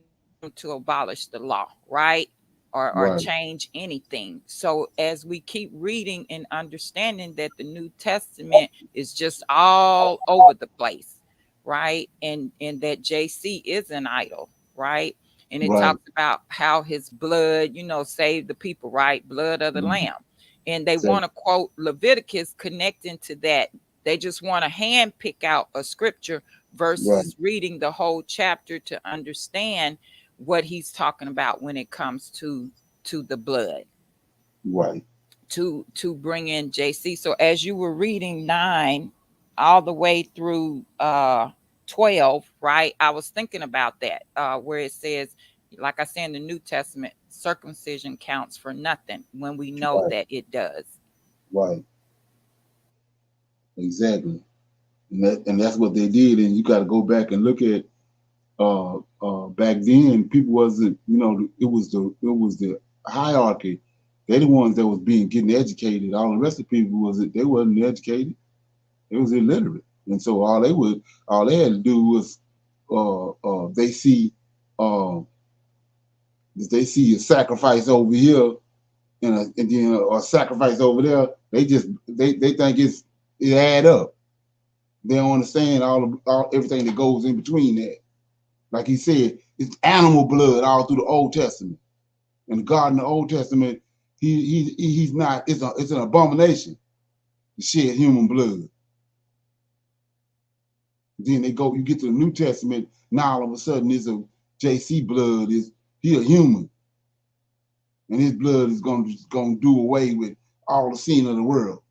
to abolish the law, right? Or change anything. So as we keep reading and understanding that the New Testament is just all over the place, right? And that JC is an idol, right? And it talks about how his blood, saved the people, right? Blood of the lamb. And they want to quote Leviticus connecting to that. They just want to hand pick out a scripture versus reading the whole chapter to understand what he's talking about when it comes to the blood. Right. To bring in JC. So as you were reading 9 all the way through 12, right? I was thinking about that, where it says, like I said in the New Testament, circumcision counts for nothing when we know that it does. Right. Exactly. And that's what they did. And you got to go back and look at back then. People wasn't, it was the hierarchy. They're the ones that was getting educated. All the rest of the people they wasn't educated. They was illiterate. And so all they had to do was they see a sacrifice over here and then a sacrifice over there. They think it add up. They don't understand everything that goes in between that. Like he said, it's animal blood all through the Old Testament. And God in the Old Testament, he's not. It's an abomination to shed human blood. Then you get to the New Testament. Now all of a sudden, it's a JC blood. He a human, and his blood is going to do away with all the sin of the world.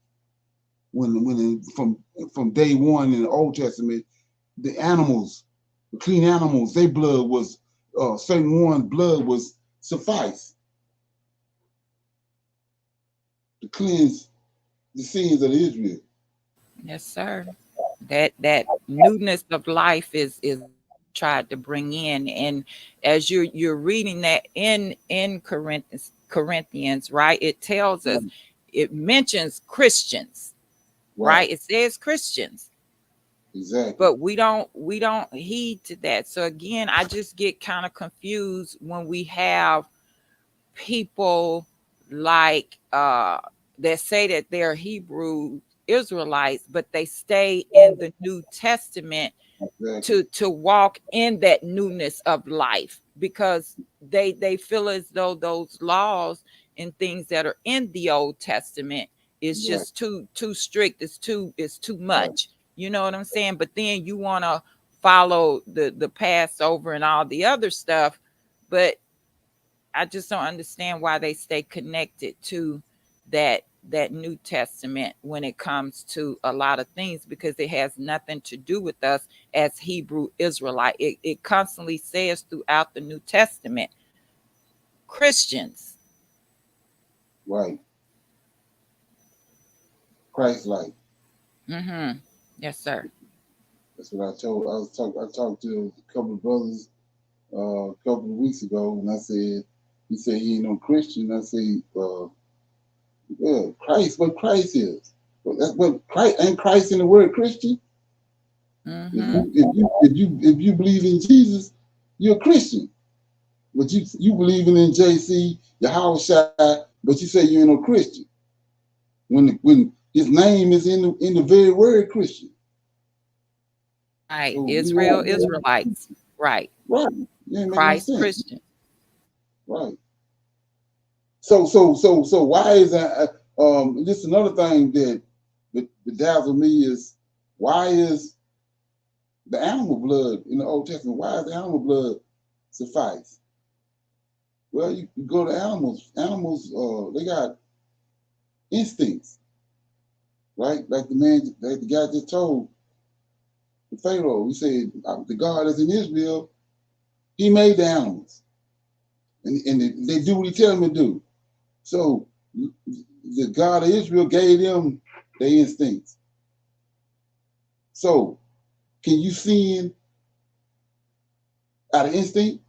From day one in the Old Testament, the clean animals, their blood was certain one's blood was suffice to cleanse the sins of Israel. Yes, sir. That newness of life is tried to bring in, and as you're reading that in Corinthians, right? It tells us, it mentions Christians, right? It says Christians. Exactly. But we don't heed to that. So again, I just get kind of confused when we have people like that say that they're Hebrew Israelites, but they stay in the New Testament to walk in that newness of life, because they feel as though those laws and things that are in the Old Testament is just too strict. It's too much. You know what I'm saying? But then you want to follow the Passover and all the other stuff, but I just don't understand why they stay connected to that New Testament when it comes to a lot of things, because it has nothing to do with us as Hebrew Israelite. It constantly says throughout the New Testament, Christians. Right. Christ-like. Mm-hmm. Yes, sir. That's what I told. I talked to a couple of brothers a couple of weeks ago, and I said, he said he ain't no Christian. I said, yeah, Christ, what Christ is. Well, that's what Christ, ain't Christ in the word Christian? Mm-hmm. If you believe in Jesus, you're a Christian. But you believing in JC, Yahushua, but you say you ain't no Christian. When his name is in the very word Christian. Right. So, Israel, Israelites. Right. Right. Yeah, it makes no Christ, sense. Christian. Right. So why is that? Just another thing that bedazzles me is, why is the animal blood in the Old Testament? Why is the animal blood suffice? Well, you go to animals. Animals, they got instincts, right? Like the guy just told the Pharaoh. He said, the God that's in Israel, he made the animals, and they do what he tell them to do. So the God of Israel gave them their instincts. So can you sin out of instinct?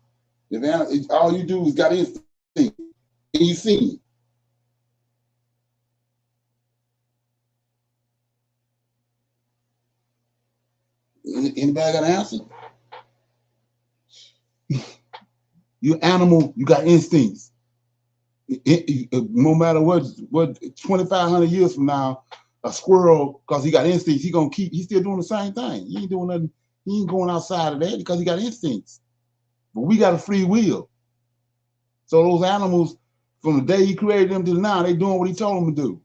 If all you do is got instinct, can you sin? Anybody got an answer? You're animal, you got instincts. No matter what 2,500 years from now, a squirrel, because he got instincts, he's still doing the same thing. He ain't doing nothing, he ain't going outside of that because he got instincts. But we got a free will. So those animals, from the day he created them to now, they doing what he told them to do.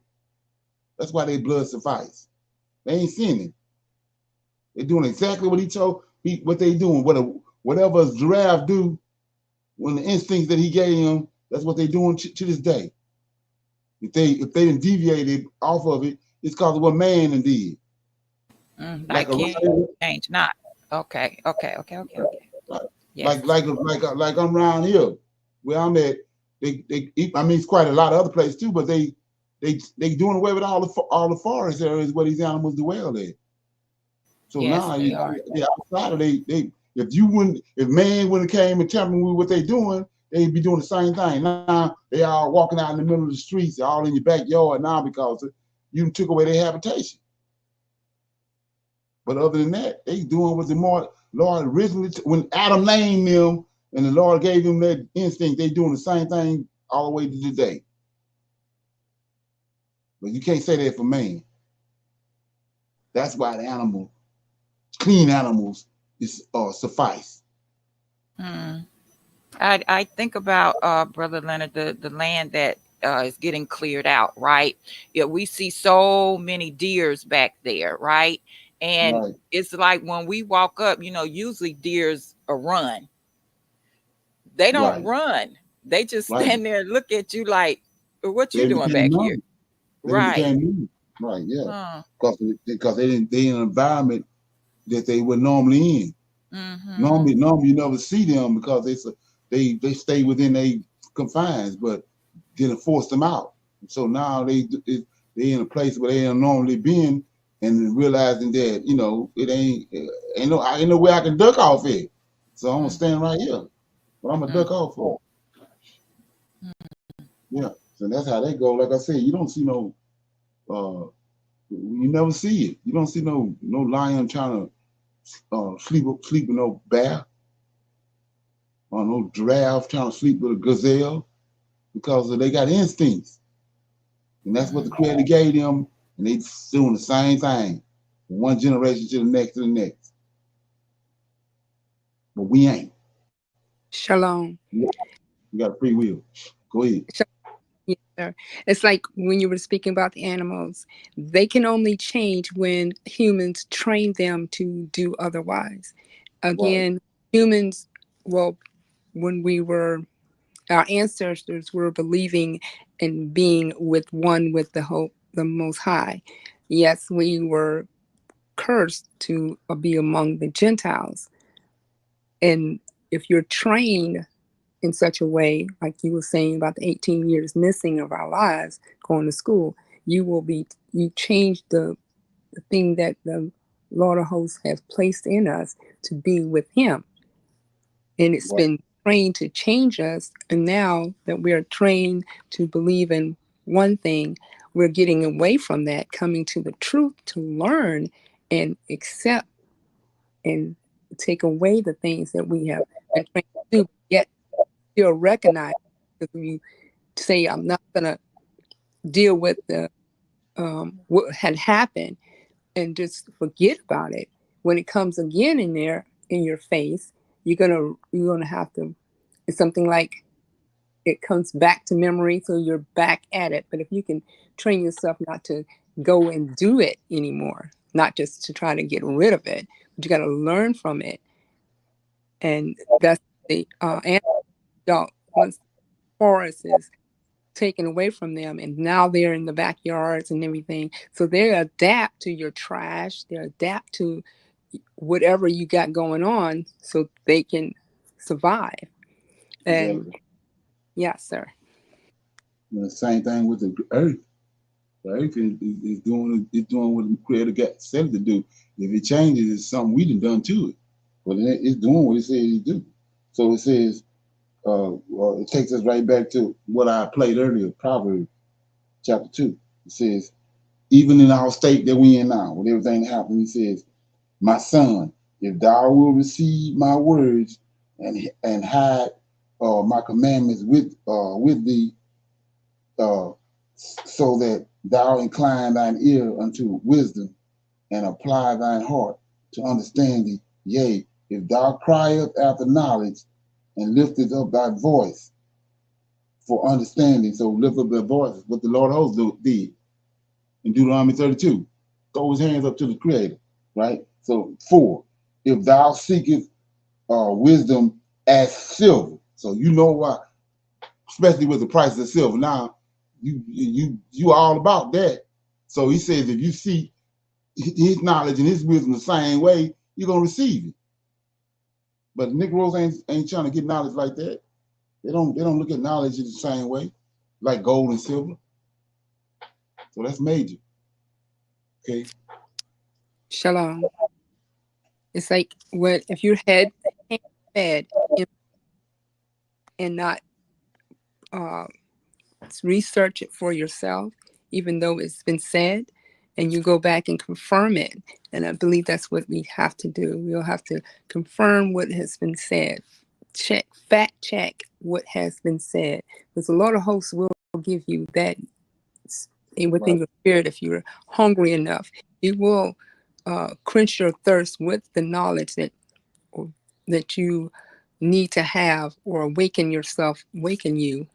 That's why their blood suffice. They ain't sinning. They're doing exactly what he told, what they doing. Whatever a giraffe do, when the instincts that he gave them, that's what they doing to this day. If they didn't deviate off of it, it's because of what man did. Like change not. Okay. Yes. Like I'm around here where I'm at. I mean, it's quite a lot of other places too, but they doing away with all the forest areas where these animals dwell at. So yes, now they are. Outside of if man wouldn't have came and tampered with what they doing, they'd be doing the same thing. Now they are walking out in the middle of the streets, they're all in your backyard now because you took away their habitation. But other than that, they doing what the Lord originally, when Adam named them and the Lord gave them that instinct, they doing the same thing all the way to today. But you can't say that for man. That's why the clean animals is suffice. I think about Brother Leonard, the land that is getting cleared out, right? Yeah, we see so many deers back there, right? And it's like when we walk up, usually deers run. They don't run. They just stand there and look at you like, what you doing back here? Right. Right, yeah. Because they in an environment that they were normally in. Normally you never see them because they stay within their confines, but didn't force them out. So now they in a place where they ain't normally been, and realizing that it ain't no way I can duck off it. So I'm gonna stand right here, but I'm gonna duck off for it. Yeah, so that's how they go. Like I said, you don't see no, you never see it. You don't see no lion trying to sleep with no bear, or no giraffe trying to sleep with a gazelle, because they got instincts, and that's what the Creator gave them, and they doing the same thing from one generation to the next. But we ain't. Shalom. We got free will. Go ahead. Yes, sir. It's like when you were speaking about the animals, they can only change when humans train them to do otherwise. Again, humans, well, when we were our ancestors were believing in being with one with the Most High. Yes, we were cursed to be among the Gentiles. And if you're trained in such a way, like you were saying about the 18 years missing of our lives going to school, you change the thing that the Lord of Hosts has placed in us to be with Him. And it's been trained to change us. And now that we're trained to believe in one thing, we're getting away from that, coming to the truth to learn and accept and take away the things that we have been trained to do, yet still recognize. Because when you say, I'm not going to deal with the what had happened and just forget about it, when it comes again in there in your face, you're gonna have to. It's something like it comes back to memory, so you're back at it. But if you can train yourself not to go and do it anymore, not just to try to get rid of it, but you got to learn from it. And that's the once the forest is taken away from them, and now they're in the backyards and everything, so they adapt to your trash, they adapt to whatever you got going on so they can survive. And Exactly. yes, sir. The same thing with the earth. The earth is doing what the Creator got set it to do. If it changes, it's something we done to it. But it's doing what it says it do. So it says, it takes us right back to what I played earlier, Proverbs chapter 2. It says, even in our state that we in now, with everything happening, it says, my son, if thou will receive my words and hide my commandments with thee, so that thou incline thine ear unto wisdom and apply thine heart to understanding. Yea, if thou criest after knowledge and liftest up thy voice for understanding, so lift up thy voice, what the Lord of hosts did in Deuteronomy 32. Throw his hands up to the Creator, right? So 4, if thou seekest wisdom as silver, so you know why, especially with the price of silver now, you all about that. So he says if you seek his knowledge and his wisdom the same way, you're gonna receive it. But Negroes ain't trying to get knowledge like that. They don't look at knowledge in the same way, like gold and silver. So that's major. Okay. Shalom. It's like what if your head fed and not research it for yourself, even though it's been said, and you go back and confirm it. And I believe that's what we have to do. We'll have to confirm what has been said, fact check what has been said. Because the Lord of Hosts will give you that within your spirit if you're hungry enough. He will quench your thirst with the knowledge that you need to have, or awaken you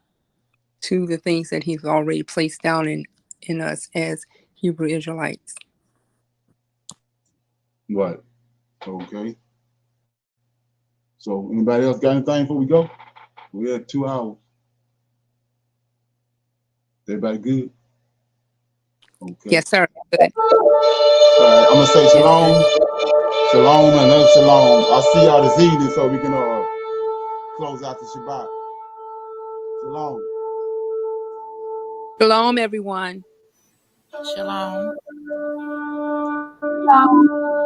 to the things that He's already placed down in us as Hebrew Israelites. Right. Okay. So anybody else got anything before we go? We had 2 hours. Everybody good? Okay. Yes, sir. Good. I'm gonna say shalom, shalom, and another shalom. I'll see y'all this evening so we can close out the Shabbat. Shalom. Shalom, everyone. Shalom. Shalom.